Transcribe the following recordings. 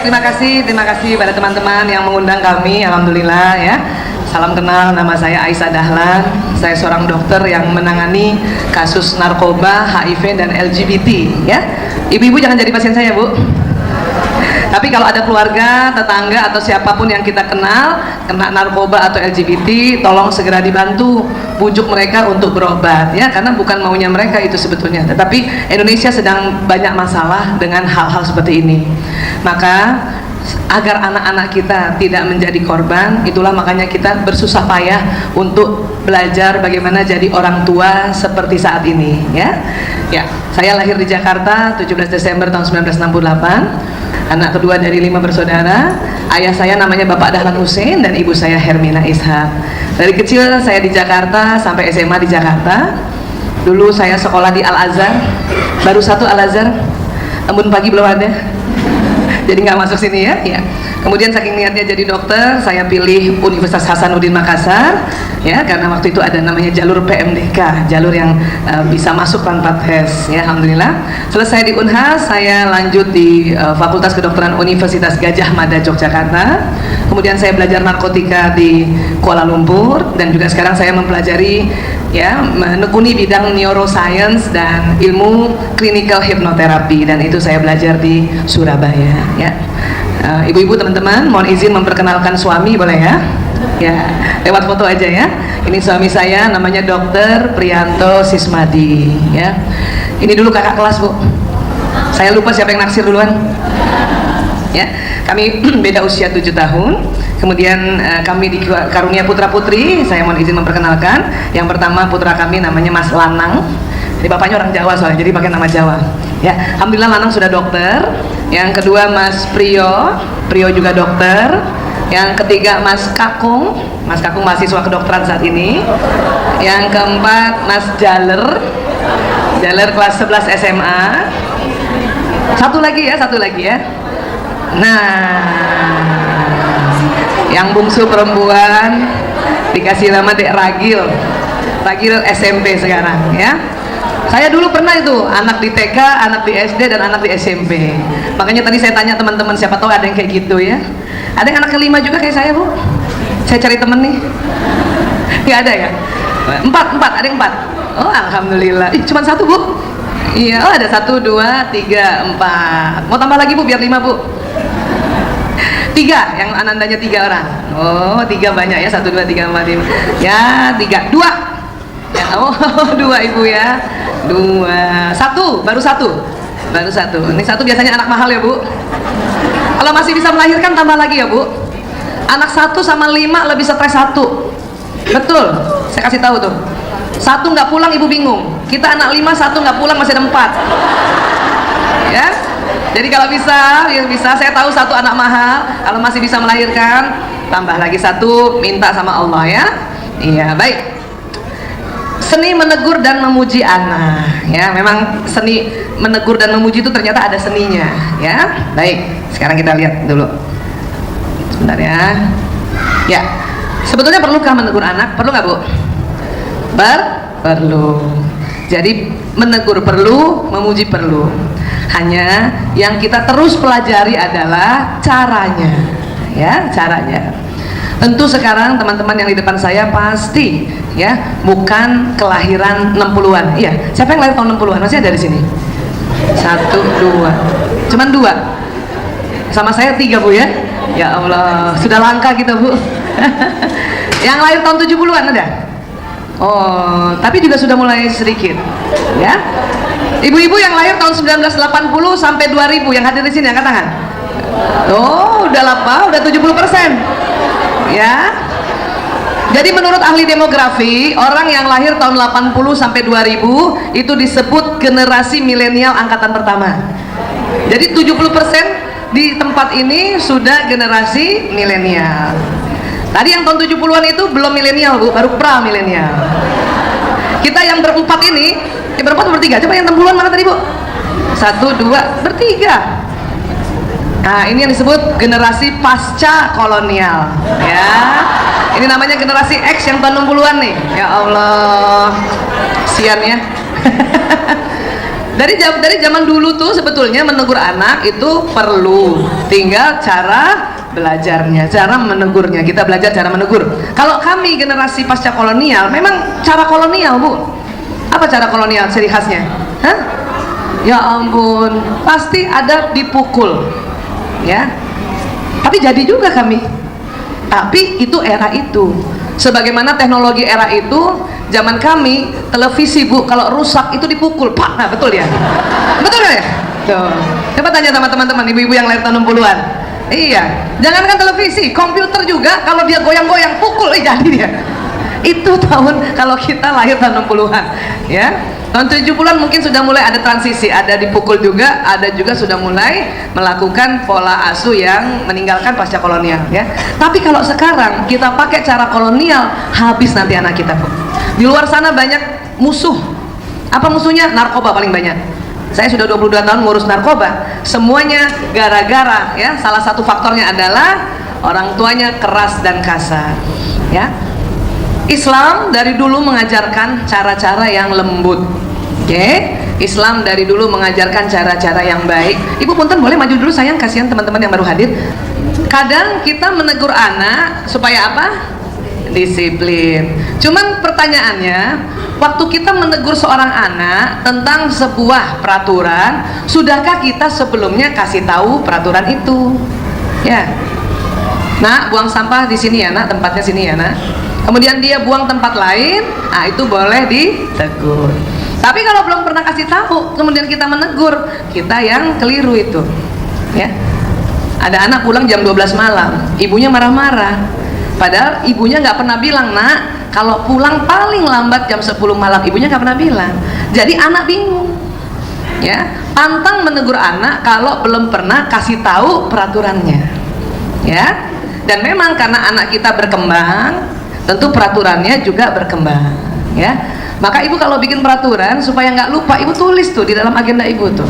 terima kasih pada teman-teman yang mengundang kami. Alhamdulillah ya. Salam kenal, nama saya Aisyah Dahlan. Saya seorang dokter yang menangani kasus narkoba, HIV dan LGBT ya. Ibu-ibu jangan jadi pasien saya, Bu. Tapi kalau ada keluarga, tetangga atau siapapun yang kita kenal kena narkoba atau LGBT, tolong segera dibantu, bujuk mereka untuk berobat ya, karena bukan maunya mereka itu sebetulnya. Tetapi Indonesia sedang banyak masalah dengan hal-hal seperti ini. Maka agar anak-anak kita tidak menjadi korban, itulah makanya kita bersusah payah untuk belajar bagaimana jadi orang tua seperti saat ini ya. Ya, saya lahir di Jakarta 17 Desember tahun 1968, anak kedua dari 5 bersaudara. Ayah saya namanya Bapak Dahlan Hussein dan ibu saya Hermina Ishak. Dari kecil saya di Jakarta sampai SMA di Jakarta. Dulu saya sekolah di Al-Azhar, baru satu Al-Azhar, embun pagi belum ada, jadi nggak masuk sini ya. Ya. Kemudian saking niatnya jadi dokter, saya pilih Universitas Hasanuddin Makassar ya, karena waktu itu ada namanya jalur PMDK, jalur yang bisa masuk tanpa tes ya. Alhamdulillah selesai di Unhas, saya lanjut di Fakultas Kedokteran Universitas Gadjah Mada Yogyakarta. Kemudian saya belajar narkotika di Kuala Lumpur, dan juga sekarang saya mempelajari ya, menekuni bidang neuroscience dan ilmu clinical hypnotherapy, dan itu saya belajar di Surabaya ya. Ibu-ibu, teman-teman, mohon izin memperkenalkan suami, boleh ya? Ya, lewat foto aja ya. Ini suami saya, namanya Dr. Priyanto Sismadi ya. Ini dulu kakak kelas, Bu. Saya lupa siapa yang naksir duluan ya. Kami beda usia 7 tahun. Kemudian kami di karunia putra putri. Saya mohon izin memperkenalkan. Yang pertama putra kami namanya Mas Lanang. Jadi bapaknya orang Jawa soalnya, jadi pakai nama Jawa ya. Alhamdulillah Lanang sudah dokter. Yang kedua Mas Priyo juga dokter. Yang ketiga Mas Kakung mahasiswa kedokteran saat ini. Yang keempat Mas Jaler kelas 11 SMA. Satu lagi ya. Nah, yang bungsu perempuan dikasih nama Dek Ragil SMP sekarang ya. Saya dulu pernah itu anak di TK, anak di SD, dan anak di SMP. Makanya tadi saya tanya teman-teman, siapa tahu ada yang kayak gitu ya. Ada yang anak kelima juga kayak saya, Bu. Saya cari temen nih. Nggak ada ya? Empat, ada yang 4. Oh, alhamdulillah. Cuma 1, Bu. Iya, oh ada 1, 2, 3, 4. Mau tambah lagi, Bu, biar 5, Bu. 3, yang anandanya 3 orang. Oh, 3 banyak ya. 1, 2, 3, 4, 5. Ya, 3, 2. Ya, oh, 2 Ibu ya. 2, 1, baru 1. Ini 1 biasanya anak mahal ya, Bu. Kalau masih bisa melahirkan tambah lagi ya, Bu. Anak 1 sama 5 lebih stres 1. Betul. Saya kasih tahu tuh. 1 nggak pulang Ibu bingung. Kita anak 5, 1 nggak pulang masih ada 4. Ya. Jadi kalau bisa, saya tahu 1 anak mahal. Kalau masih bisa melahirkan, tambah lagi 1, minta sama Allah ya. Iya, baik. Seni menegur dan memuji anak ya, memang seni menegur dan memuji itu ternyata ada seninya ya. Baik, sekarang kita lihat dulu sebentar ya. Ya, sebetulnya perlukah menegur anak? Perlu nggak, Bu? Perlu. Jadi menegur perlu, memuji perlu. Hanya yang kita terus pelajari adalah caranya ya, caranya. Tentu sekarang teman-teman yang di depan saya pasti ya bukan kelahiran 60-an. Iya, siapa yang lahir tahun 60-an? Masih ada di sini? 1, 2. Cuman 2. Sama saya 3, Bu ya. Ya Allah, sudah langka kita, Bu. Yang lahir tahun 70-an ada? Oh, tapi juga sudah mulai sedikit. Ya. Ibu-ibu yang lahir tahun 1980 sampai 2000 yang hadir di sini angkat tangan. Oh, udah lapa, udah 70%. Ya. Jadi menurut ahli demografi, orang yang lahir tahun 80 sampai 2000 itu disebut generasi milenial angkatan pertama. Jadi 70% di tempat ini sudah generasi milenial. Tadi yang tahun 70-an itu belum milenial, Bu, baru pra milenial. Kita yang berempat ini, berempat bertiga. Coba yang 60-an mana tadi, Bu? 1, 2, bertiga. Nah, ini yang disebut generasi pasca kolonial ya. Ini namanya generasi X yang tahun 60-an nih. Ya Allah, sian ya. Dari zaman dulu tuh sebetulnya menegur anak itu perlu, tinggal cara belajarnya, cara menegurnya. Kita belajar cara menegur. Kalau kami generasi pasca kolonial, memang cara kolonial, Bu. Apa cara kolonial ciri khasnya? Hah? Ya ampun, pasti ada dipukul, ya. Tapi jadi juga kami. Tapi itu era itu. Sebagaimana teknologi era itu, zaman kami televisi, Bu, kalau rusak itu dipukul, Pak. Nah, betul ya? Betul ya? Tuh. Coba tanya sama teman-teman ibu-ibu yang lahir tahun 60-an. Iya, jangankan televisi, komputer juga kalau dia goyang-goyang pukul, jadi dia. Itu tahun kalau kita lahir tahun 60-an, ya. Tahun 70-an mungkin sudah mulai ada transisi, ada dipukul juga, ada juga sudah mulai melakukan pola asuh yang meninggalkan pasca kolonial, ya. Tapi kalau sekarang kita pakai cara kolonial, habis nanti anak kita, Bu. Di luar sana banyak musuh. Apa musuhnya? Narkoba paling banyak. Saya sudah 22 tahun ngurus narkoba. Semuanya gara-gara, ya, salah satu faktornya adalah orang tuanya keras dan kasar, ya. Islam dari dulu mengajarkan cara-cara yang lembut. Oke, Islam dari dulu mengajarkan cara-cara yang baik. Ibu punten boleh maju dulu sayang, kasihan teman-teman yang baru hadir. Kadang kita menegur anak supaya apa? Disiplin. Cuman pertanyaannya, waktu kita menegur seorang anak tentang sebuah peraturan, sudahkah kita sebelumnya kasih tahu peraturan itu? Ya. Nak, buang sampah di sini ya, Nak, tempatnya sini ya, Nak. Kemudian dia buang tempat lain, nah itu boleh ditegur. Tapi kalau belum pernah kasih tahu, kemudian kita menegur, kita yang keliru itu, ya. Ada anak pulang jam 12 malam, ibunya marah-marah, padahal ibunya nggak pernah bilang, Nak, kalau pulang paling lambat jam 10 malam, ibunya nggak pernah bilang. Jadi anak bingung, ya. Pantang menegur anak kalau belum pernah kasih tahu peraturannya, ya. Dan memang karena anak kita berkembang, tentu peraturannya juga berkembang, ya. Maka ibu kalau bikin peraturan supaya nggak lupa, ibu tulis tuh di dalam agenda ibu tuh.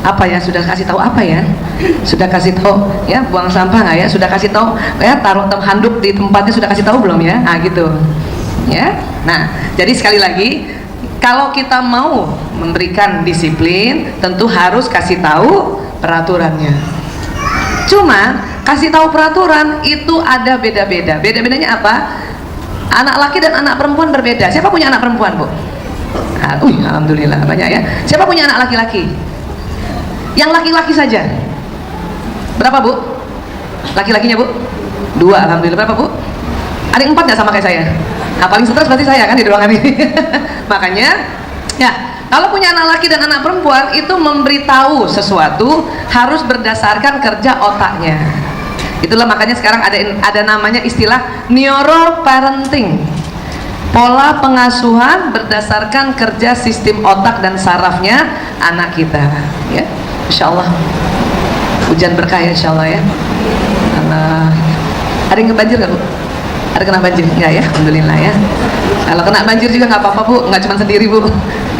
Apa ya, sudah kasih tahu apa ya? Sudah kasih tahu, ya, buang sampah nggak ya? Sudah kasih tahu, ya, taruh handuk di tempatnya sudah kasih tahu belum ya? Ah gitu, ya. Nah, jadi sekali lagi, kalau kita mau memberikan disiplin, tentu harus kasih tahu peraturannya. Cuma kasih tahu peraturan itu ada beda-beda. Beda-bedanya apa? Anak laki dan anak perempuan berbeda. Siapa punya anak perempuan, Bu? Alhamdulillah banyak ya. Siapa punya anak laki-laki? Yang laki-laki saja. Berapa, Bu? Laki-lakinya, Bu? 2, alhamdulillah. Berapa, Bu? Ada 4 nggak sama kayak saya? Nah, paling stres berarti saya kan di ruangan ini. Makanya, ya, kalau punya anak laki dan anak perempuan itu memberitahu sesuatu harus berdasarkan kerja otaknya. Itulah makanya sekarang ada namanya istilah neuroparenting, pola pengasuhan berdasarkan kerja sistem otak dan sarafnya anak kita, ya. Insya Allah hujan berkah ya, insya Allah ya. Ada yang banjir nggak, Bu? Ada kena banjir nggak ya? Alhamdulillah ya. Kalau kena banjir juga nggak apa-apa, Bu, nggak cuma sendiri, Bu,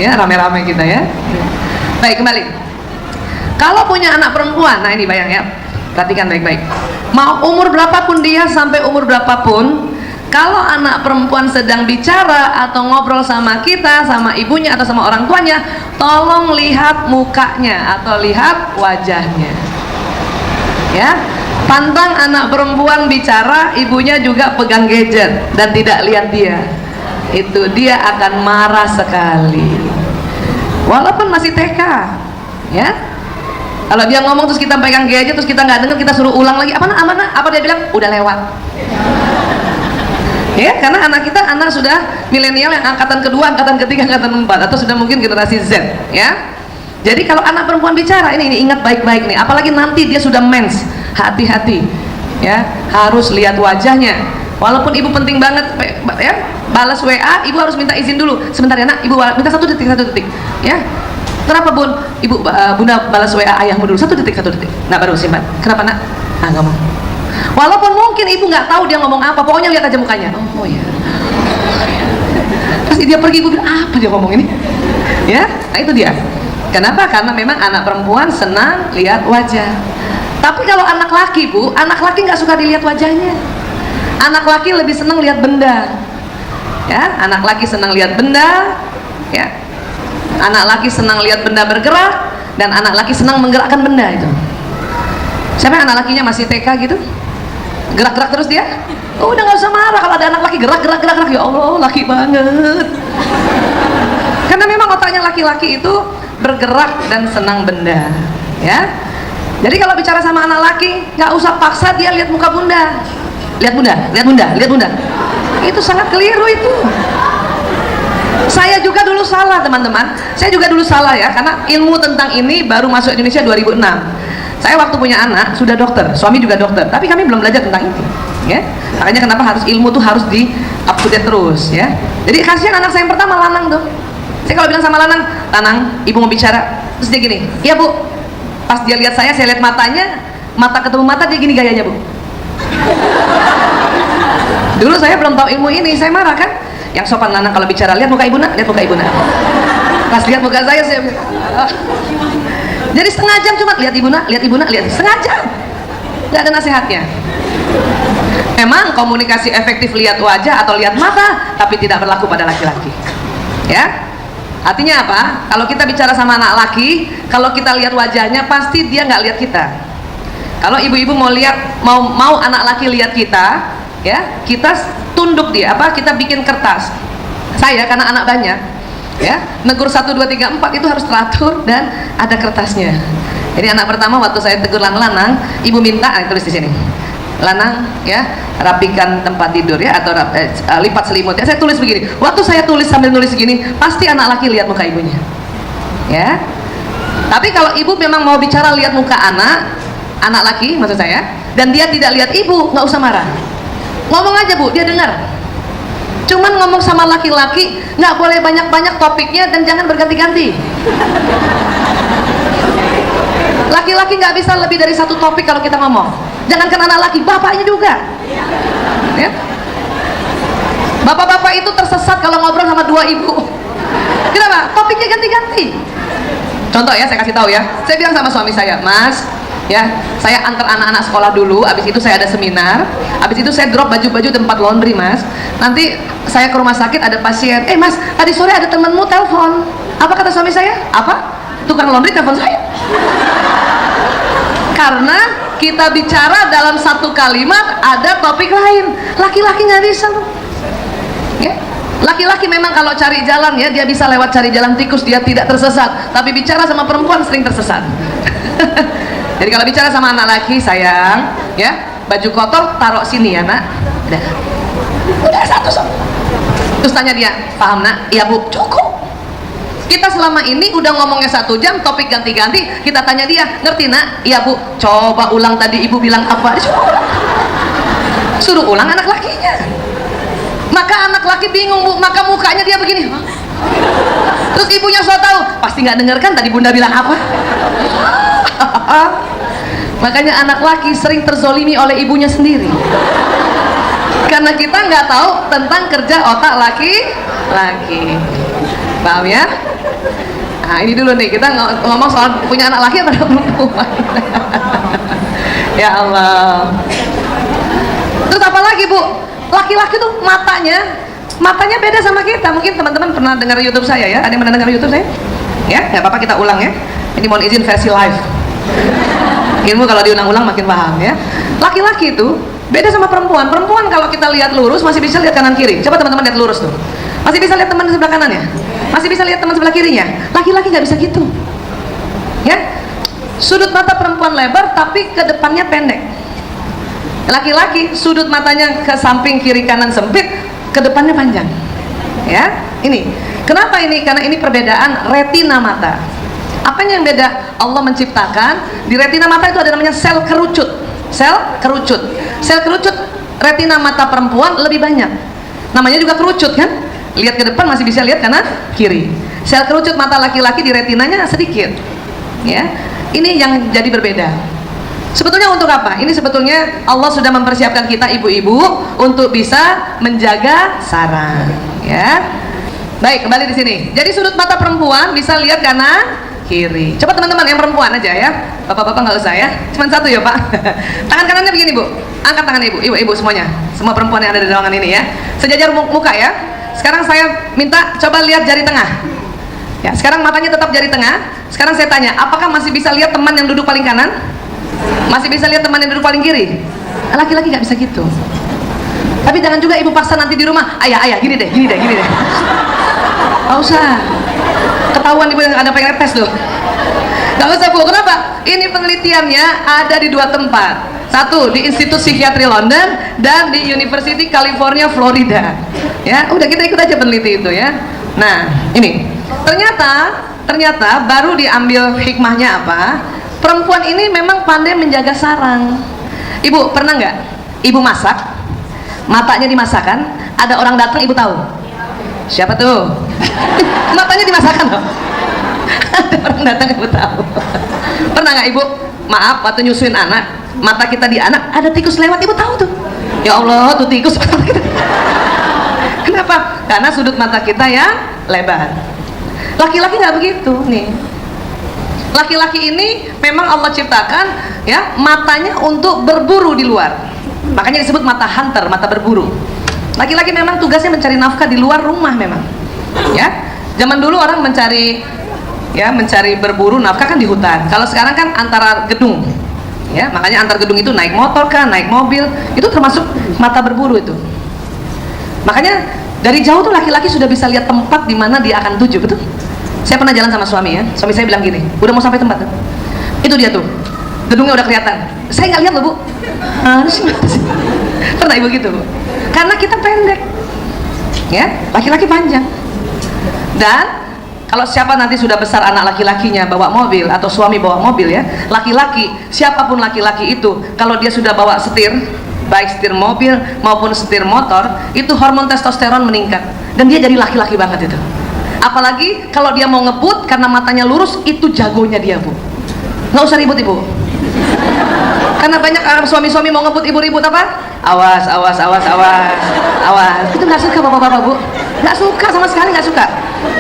ya, rame-rame kita ya. Baik, kembali. Kalau punya anak perempuan, nah ini bayang ya, perhatikan baik-baik. Mau umur berapapun dia, sampai umur berapapun, kalau anak perempuan sedang bicara atau ngobrol sama kita, sama ibunya atau sama orang tuanya, tolong lihat mukanya atau lihat wajahnya, ya. Pantang anak perempuan bicara, ibunya juga pegang gadget dan tidak lihat dia, itu dia akan marah sekali walaupun masih TK, ya. Kalau dia ngomong terus kita pegang gadget, terus kita nggak dengar, kita suruh ulang lagi, apa dia bilang? Udah lewat. Ya, karena anak kita sudah milenial yang angkatan kedua, angkatan ketiga, angkatan 4, atau sudah mungkin generasi Z, ya. Jadi kalau anak perempuan bicara, ini ingat baik-baik nih, apalagi nanti dia sudah mens, hati-hati, ya, harus lihat wajahnya. Walaupun ibu penting banget, ya, balas WA, ibu harus minta izin dulu. Sebentar ya, Nak, ibu minta 1 detik, ya. Kenapa, Bun? Ibu, Bunda balas WA ayahmu dulu 1 detik. Nah, baru simpan. Kenapa, Nak? Ngomong. Walaupun mungkin ibu nggak tahu dia ngomong apa, pokoknya lihat aja mukanya. Oh ya. Terus dia pergi, ibu bilang, apa dia ngomong ini? Ya, nah itu dia. Kenapa? Karena memang anak perempuan senang lihat wajah. Tapi kalau anak laki, Bu, anak laki nggak suka dilihat wajahnya. Anak laki lebih senang lihat benda. Ya, anak laki senang lihat benda, ya. Anak laki senang lihat benda bergerak, dan anak laki senang menggerakkan benda itu. Siapa yang anak lakinya masih TK gitu? Gerak-gerak terus dia? Oh, udah nggak usah marah kalau ada anak laki gerak. Ya Allah, laki banget. Karena memang otaknya laki-laki itu bergerak dan senang benda, ya. Jadi kalau bicara sama anak laki, nggak usah paksa dia lihat muka bunda. Lihat bunda. Itu sangat keliru itu. Saya juga dulu salah, teman-teman. Saya juga dulu salah ya, karena ilmu tentang ini baru masuk Indonesia 2006. Saya waktu punya anak sudah dokter, suami juga dokter, tapi kami belum belajar tentang itu, ya. Makanya kenapa harus ilmu tuh harus di up to date terus, ya. Jadi kasihan anak saya yang pertama, Lanang tuh. Saya kalau bilang sama Lanang, ibu mau bicara, terus dia gini, iya bu. Pas dia lihat saya lihat matanya, mata ketemu mata, dia gini gayanya bu. Dulu saya belum tahu ilmu ini, saya marah kan. Yang sopan Lanang kalau bicara, lihat muka ibu nak, lihat muka ibu nak. Pas lihat muka saya jadi setengah jam cuma lihat ibu nak, setengah jam, nggak ada nasihatnya. Memang komunikasi efektif lihat wajah atau lihat mata, tapi tidak berlaku pada laki-laki, ya. Artinya apa? Kalau kita bicara sama anak laki, kalau kita lihat wajahnya, pasti dia nggak lihat kita. Kalau ibu-ibu mau lihat, mau anak laki lihat kita, ya, kita tunduk dia, kita bikin kertas. Saya karena anak banyak, ya, negur 1, 2, 3, 4 itu harus teratur dan ada kertasnya. Jadi anak pertama waktu saya tegur Lanang, ibu minta, tulis di sini, Lanang, ya, rapikan tempat tidur ya, atau lipat selimut ya. Saya tulis begini. Waktu saya tulis sambil nulis begini, pasti anak laki lihat muka ibunya, ya. Tapi kalau ibu memang mau bicara lihat muka anak laki maksud saya, dan dia tidak lihat ibu, nggak usah marah. Ngomong aja bu, dia dengar. Cuman ngomong sama laki-laki nggak boleh banyak-banyak topiknya dan jangan berganti-ganti. Laki-laki nggak bisa lebih dari satu topik kalau kita ngomong. Jangankan anak laki, bapaknya juga. Ya? Bapak-bapak itu tersesat kalau ngobrol sama dua ibu. Kenapa? Topiknya ganti-ganti. Contoh ya, saya kasih tahu ya. Saya bilang sama suami saya, Mas, ya, saya antar anak-anak sekolah dulu, habis itu saya ada seminar, habis itu saya drop baju-baju tempat laundry, Mas. Nanti saya ke rumah sakit ada pasien, Mas, tadi sore ada temenmu telepon. Apa kata suami saya? Apa? Tukang laundry telepon saya. Karena kita bicara dalam satu kalimat ada topik lain. Laki-laki nggak bisa loh, ya. Laki-laki memang kalau cari jalan ya, dia bisa lewat cari jalan tikus, dia tidak tersesat. Tapi bicara sama perempuan sering tersesat. Jadi kalau bicara sama anak laki, sayang, ya, baju kotor taruh sini ya nak. Udah satu. Terus tanya dia, paham nak? Iya bu, cukup. Kita selama ini udah ngomongnya 1 jam, topik ganti-ganti. Kita tanya dia, ngerti nak? Iya bu. Coba ulang tadi ibu bilang apa? Suruh ulang anak lakinya. Maka anak laki bingung bu, maka mukanya dia begini. Terus ibunya so tahu, pasti nggak denger kan tadi bunda bilang apa? Makanya anak laki sering terzolimi oleh ibunya sendiri, karena kita nggak tahu tentang kerja otak laki-laki. Paham ya? Nah ini dulu nih, kita ngomong soal punya anak laki atau perempuan. Ya Allah. Terus apa lagi bu? Laki-laki tuh matanya beda sama kita. Mungkin teman-teman pernah dengar YouTube saya ya? Ada yang pernah dengar YouTube saya? Ya, nggak apa-apa, kita ulang ya. Ini mohon izin versi live. Ilmu kalau diulang-ulang makin paham ya. Laki-laki itu beda sama perempuan. Perempuan kalau kita lihat lurus masih bisa lihat kanan kiri. Coba teman-teman lihat lurus tuh. Masih bisa lihat teman di sebelah kanannya. Masih bisa lihat teman sebelah kirinya. Laki-laki nggak bisa gitu. Ya. Sudut mata perempuan lebar tapi ke depannya pendek. Laki-laki sudut matanya ke samping kiri kanan sempit, ke depannya panjang. Ya, ini. Kenapa ini? Karena ini perbedaan retina mata. Apanya yang beda? Allah menciptakan di retina mata itu ada namanya sel kerucut. Sel kerucut retina mata perempuan lebih banyak. Namanya juga kerucut kan? Lihat ke depan masih bisa lihat kanan kiri. Sel kerucut mata laki-laki di retinanya sedikit. Ya. Ini yang jadi berbeda. Sebetulnya untuk apa? Ini sebetulnya Allah sudah mempersiapkan kita ibu-ibu untuk bisa menjaga saraf, ya. Baik, kembali di sini. Jadi sudut mata perempuan bisa lihat kanan kiri. Coba teman-teman yang perempuan aja ya. Bapak-bapak nggak usah ya. Cuman satu ya, Pak. Tangan kanannya begini, Bu. Angkat tangan Ibu. Ibu semuanya. Semua perempuan yang ada di ruangan ini ya. Sejajar muka ya. Sekarang saya minta coba lihat jari tengah. Ya, sekarang matanya tetap jari tengah. Sekarang saya tanya, apakah masih bisa lihat teman yang duduk paling kanan? Masih bisa lihat teman yang duduk paling kiri? Laki-laki nggak bisa gitu. Tapi jangan juga ibu paksa nanti di rumah, ayah gini deh. Nggak usah. Ketahuan ibu yang ada pengen tes tuh. Nggak usah bu, kenapa? Ini penelitiannya ada di 2 tempat. Satu di Institut Psikiatri London dan di University California Florida. Ya, udah kita ikut aja peneliti itu ya. Nah, ini ternyata baru diambil hikmahnya apa? Perempuan ini memang pandai menjaga sarang. Ibu pernah nggak? Ibu masak, matanya dimasakkan, ada orang datang ibu tahu. Siapa tuh? Matanya dimasakkan loh. Ada orang datang ibu tahu. Pernah nggak ibu? Maaf, waktu nyusuin anak, mata kita di anak, ada tikus lewat, ibu tahu tuh. Ya Allah, tuh tikus. Kenapa? Karena sudut mata kita yang lebar. Laki-laki nggak begitu nih. Laki-laki ini memang Allah ciptakan ya matanya untuk berburu di luar. Makanya disebut mata hunter, mata berburu. Laki-laki memang tugasnya mencari nafkah di luar rumah memang. Ya, zaman dulu orang mencari berburu nafkah kan di hutan. Kalau sekarang kan antara gedung. Ya, makanya antar gedung itu naik motor kan, naik mobil, itu termasuk mata berburu itu. Makanya dari jauh tuh laki-laki sudah bisa lihat tempat di mana dia akan tuju, betul? Saya pernah jalan sama suami ya, suami saya bilang gini, udah mau sampai tempat tuh. Itu dia tuh, gedungnya udah kelihatan. Saya nggak lihat loh bu. Pernah ibu gitu bu? Karena kita pendek, ya, laki-laki panjang. Dan kalau siapa nanti sudah besar anak laki-lakinya bawa mobil atau suami bawa mobil ya, laki-laki, siapapun laki-laki itu, kalau dia sudah bawa setir, baik setir mobil maupun setir motor, itu hormon testosteron meningkat dan dia jadi laki-laki banget itu. Apalagi kalau dia mau ngebut karena matanya lurus, itu jagonya dia bu. Nggak usah ribut ibu. Karena banyak suami-suami mau ngebut, ibu ribut apa? Awas. Itu nggak suka bapak-bapak bu. Nggak suka sama sekali, nggak suka.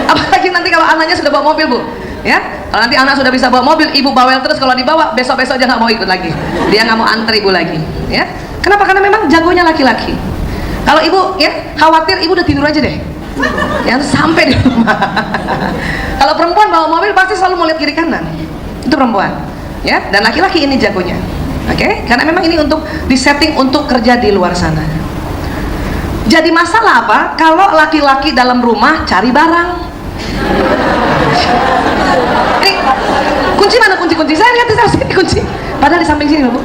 Apalagi nanti kalau anaknya sudah bawa mobil bu, ya. Kalau nanti anak sudah bisa bawa mobil, ibu bawel terus kalau dibawa, besok-besok aja nggak mau ikut lagi. Dia nggak mau antar ibu lagi, ya. Kenapa? Karena memang jagonya laki-laki. Kalau ibu ya khawatir, ibu udah tidur aja deh. Yang sampai di rumah. Kalau perempuan bawa mobil pasti selalu mau lihat kiri kanan. Itu perempuan, ya. Dan laki-laki ini jagonya. Oke? Karena memang ini untuk disetting untuk kerja di luar sana. Jadi masalah apa? Kalau laki-laki dalam rumah cari barang. Ini kunci mana kunci? Saya lihat di sini kunci. Padahal di samping sini loh bu.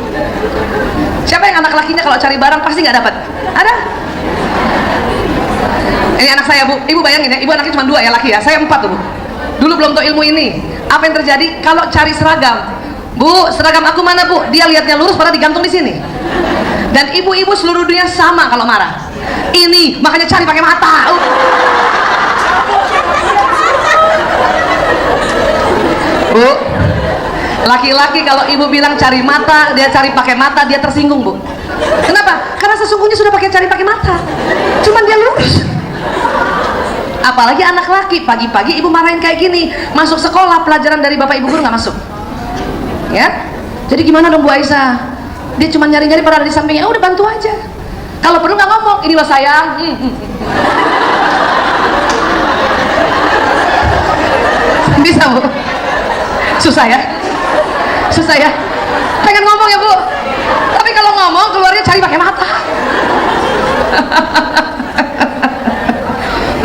Siapa yang anak lakinya kalau cari barang pasti nggak dapat? Ada? Ini anak saya bu. Ibu bayangin ya, ibu anaknya cuma 2 ya laki ya. Saya 4 tuh bu. Dulu belum tahu ilmu ini. Apa yang terjadi? Kalau cari seragam, bu, seragam aku mana bu? Dia lihatnya lurus, padahal digantung di sini. Dan ibu-ibu seluruh dunia sama kalau marah. Ini makanya cari pakai mata. Bu, laki-laki kalau ibu bilang cari mata, dia cari pakai mata, dia tersinggung bu. Kenapa? Karena sesungguhnya sudah cari pakai mata, cuman dia lurus. Apalagi anak laki, pagi-pagi ibu marahin kayak gini, masuk sekolah pelajaran dari bapak ibu guru nggak masuk, ya. Jadi gimana dong Bu Aisyah? Dia cuma nyari-nyari pada di sampingnya, udah bantu aja. Kalau perlu nggak ngomong, ini loh sayang. Bisa bu? Susah ya? Pengen ngomong ya bu? Tapi kalau ngomong keluarnya cari pakai mata.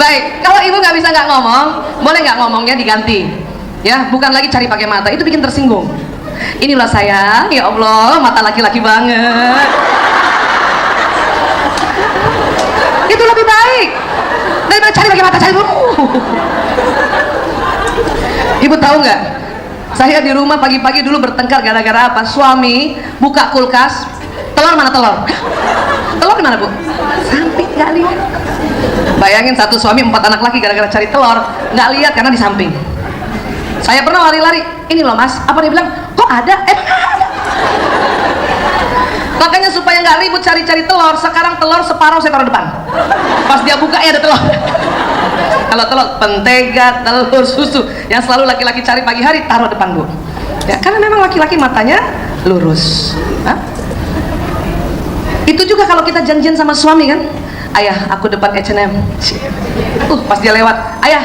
Baik, kalau ibu nggak bisa nggak ngomong, boleh nggak ngomongnya diganti? Ya, bukan lagi cari pakai mata, itu bikin tersinggung. Inilah sayang, ya Allah, mata laki-laki banget. Itu lebih baik daripada cari pakai mata, cari dulu. Ibu tahu nggak? Saya di rumah pagi-pagi dulu bertengkar gara-gara apa? Suami buka kulkas, telur mana telur? Telur di mana bu? Samping, nggak lihat. Bayangin satu suami 4 anak laki gara-gara cari telur, nggak lihat karena di samping. Saya pernah lari-lari, ini loh mas, apa dia bilang? Kok ada? Makanya supaya nggak ribut cari-cari telur, sekarang telur separuh saya taruh depan. Pas dia buka ya ada telur. Kalau telur mentega, telur, susu, yang selalu laki-laki cari pagi hari taruh depan bu. Ya, karena memang laki-laki matanya lurus. Hah? Itu juga kalau kita janjian sama suami kan, ayah aku depan H&M. Pas dia lewat, ayah.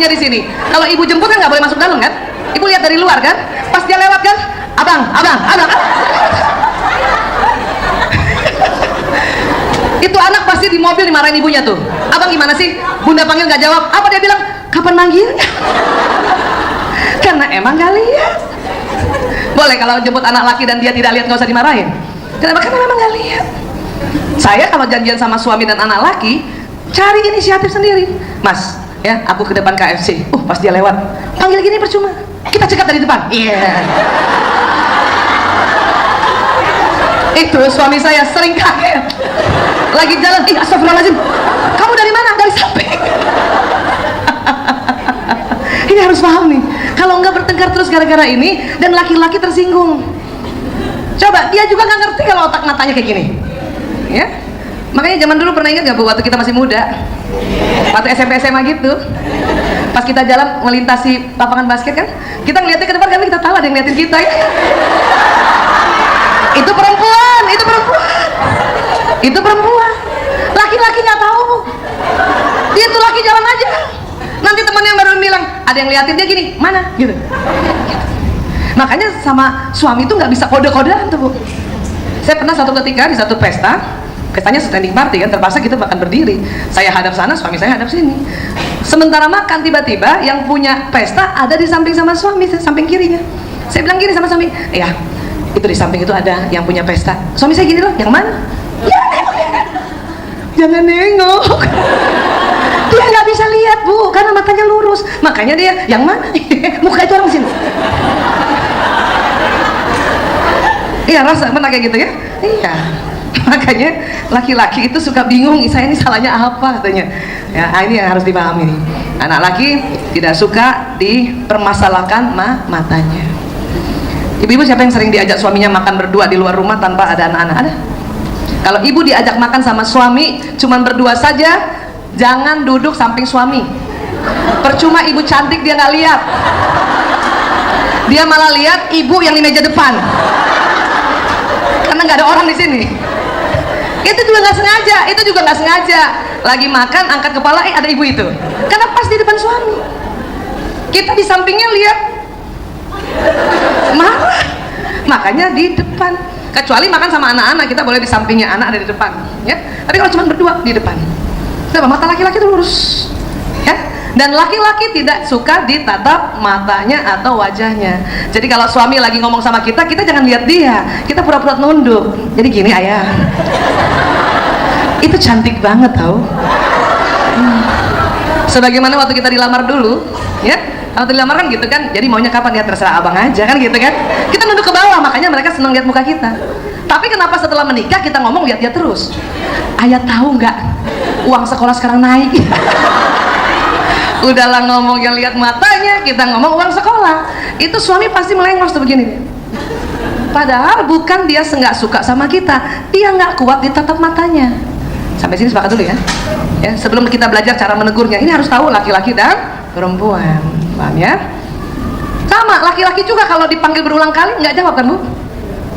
dia di sini. Kalau ibu jemput kan nggak boleh masuk dalam kan? Ibu lihat dari luar kan? Pas dia lewat kan, abang. Itu anak pasti di mobil dimarahin ibunya tuh. Abang gimana sih? Bunda panggil nggak jawab. Apa dia bilang? Kapan manggilnya? Karena emang nggak lihat. Boleh kalau jemput anak laki dan dia tidak lihat nggak usah dimarahin. Kenapa? Karena memang nggak lihat. Saya kalau janjian sama suami dan anak laki, cari inisiatif sendiri. Mas, ya, aku ke depan KFC. Pas dia lewat, panggil gini percuma. Kita cekat dari depan. Iya. Itu suami saya sering kaget. Lagi jalan, astagfirullahaladzim. Kamu dari mana? Dari samping. Ini harus paham nih. Kalau enggak bertengkar terus gara-gara ini dan laki-laki tersinggung. Coba, dia juga nggak ngerti kalau otak matanya kayak gini. Ya, makanya zaman dulu pernah ingat nggak Bu, waktu kita masih muda, waktu SMP SMA gitu, pas kita jalan melintasi lapangan basket kan, kita ngeliatnya ke depan karena kita tahu ada yang ngeliatin kita ya. Itu perempuan, laki-laki nggak tahu, dia tuh laki jalan aja, nanti temannya baru bilang ada yang ngeliatin dia gini, mana gitu. Makanya sama suami itu nggak bisa kode-kodean tuh Bu. Saya pernah satu ketika di satu pestanya standing party kan, terpaksa kita makan berdiri. Saya hadap sana, suami saya hadap sini. Sementara makan, tiba-tiba yang punya pesta ada di samping sama suami, samping kirinya. Saya bilang gini sama suami, ya itu di samping itu ada yang punya pesta. Suami saya gini loh, yang mana? Ya nengok. Jangan nengok. Dia nggak bisa lihat Bu, karena matanya lurus. Makanya dia, yang mana? Muka itu orang sini. Iya, rasa pernah kayak gitu ya? Iya. Makanya laki-laki itu suka bingung, saya ini salahnya apa katanya. Ya, ini yang harus dipahami nih. Anak laki tidak suka dipermasalahkan matanya. Ibu-ibu siapa yang sering diajak suaminya makan berdua di luar rumah tanpa ada anak-anak? Ada? Kalau ibu diajak makan sama suami cuman berdua saja, jangan duduk samping suami. Percuma ibu cantik dia nggak lihat. Dia malah lihat ibu yang di meja depan. Karena nggak ada orang di sini. Itu juga nggak sengaja. Lagi makan, angkat kepala, ada ibu itu. Karena pas di depan suami. Kita di sampingnya lihat marah. Makanya di depan. Kecuali makan sama anak-anak, kita boleh di sampingnya, anak ada di depan. Ya. Tapi kalau cuma berdua di depan. Kenapa? Mata laki-laki itu lurus. Ya. Dan laki-laki tidak suka ditatap matanya atau wajahnya. Jadi kalau suami lagi ngomong sama kita, kita jangan lihat dia, kita pura-pura nunduk. Jadi gini, ayah. Itu cantik banget tau. Sebagaimana waktu kita dilamar dulu, ya, waktu dilamar kan gitu kan. Jadi maunya kapan ya, terserah abang aja kan gitu kan. Kita nunduk ke bawah, makanya mereka senang lihat muka kita. Tapi kenapa setelah menikah kita ngomong lihat dia terus? Ayah tahu nggak? Uang sekolah sekarang naik. Udahlah ngomong yang lihat matanya, kita ngomong uang sekolah. Itu suami pasti melengos tuh begini. Padahal bukan dia nggak suka sama kita, dia nggak kuat ditatap matanya. Sampai sini sepakat dulu ya. Ya, sebelum kita belajar cara menegurnya, ini harus tahu laki-laki dan perempuan, paham ya? Sama, laki-laki juga kalau dipanggil berulang kali nggak jawab kan Bu?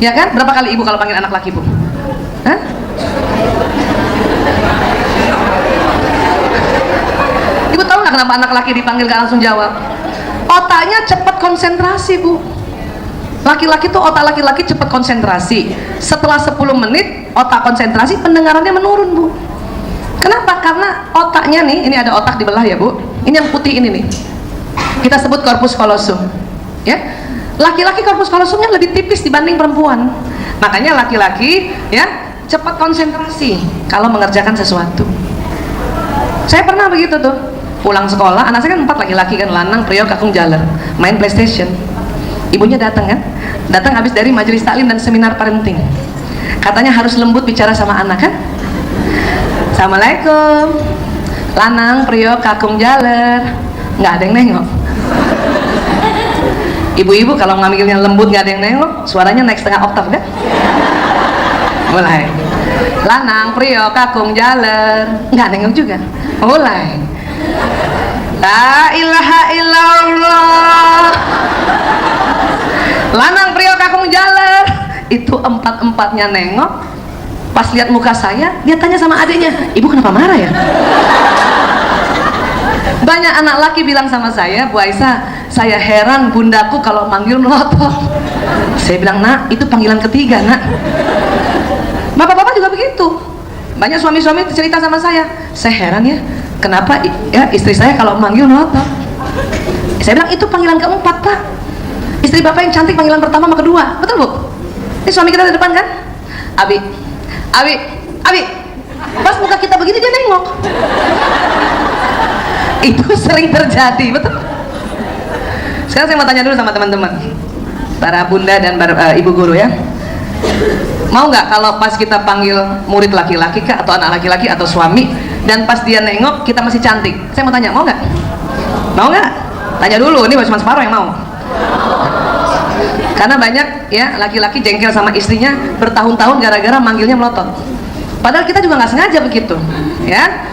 Ya kan? Berapa kali ibu kalau panggil anak laki Bu? Hah? Ibu tahu nggak kenapa anak laki dipanggil nggak langsung jawab? Otaknya cepat konsentrasi Bu. Laki-laki tuh otak laki-laki cepat konsentrasi. Setelah 10 menit otak konsentrasi, pendengarannya menurun Bu. Kenapa? Karena otaknya nih, ini ada otak di belah ya Bu. Ini yang putih ini nih. Kita sebut corpus callosum. Ya. Laki-laki corpus callosumnya lebih tipis dibanding perempuan. Makanya laki-laki ya cepat konsentrasi kalau mengerjakan sesuatu. Saya pernah begitu tuh. Pulang sekolah, anak saya kan 4 laki-laki kan, lanang, priok, kakung, jaler, main PlayStation. Ibunya datang kan, datang habis dari majelis taklim dan seminar parenting. Katanya harus lembut bicara sama anak kan. Assalamualaikum, lanang, priok, kakung, jaler. Nggak ada yang nengok. Ibu-ibu kalau ngambilnya lembut nggak ada yang nengok, suaranya naik setengah oktav kan. Mulai, lanang, priok, kakung, jaler, nggak nengok juga. Mulai, la ilaha illallah. Lanang, priok, kakung, jaler. Itu 4-empatnya nengok. Pas lihat muka saya, dia tanya sama adiknya, ibu kenapa marah ya? Banyak anak laki bilang sama saya, Bu Aisyah, saya heran bundaku kalau manggil melotot. Saya bilang, nak, itu panggilan ketiga, nak. Bapak-bapak juga begitu. Banyak suami-suami cerita sama saya heran ya, kenapa ya istri saya kalau manggil melotot. Saya bilang, itu panggilan keempat, Pak. Istri bapak yang cantik panggilan pertama sama kedua, betul Bu? Ini suami kita di depan kan? Abi, Abi, Abi. Pas muka kita begitu dia nengok. Itu sering terjadi, betul? Sekarang saya mau tanya dulu sama teman-teman, para bunda dan ibu guru ya. Mau nggak kalau pas kita panggil murid laki-laki kah, atau anak laki-laki atau suami, dan pas dia nengok kita masih cantik? Saya mau tanya, mau nggak? Mau nggak? Tanya dulu, ini cuma separuh yang mau. Karena banyak ya laki-laki jengkel sama istrinya bertahun-tahun gara-gara manggilnya melotot. Padahal kita juga nggak sengaja begitu, ya.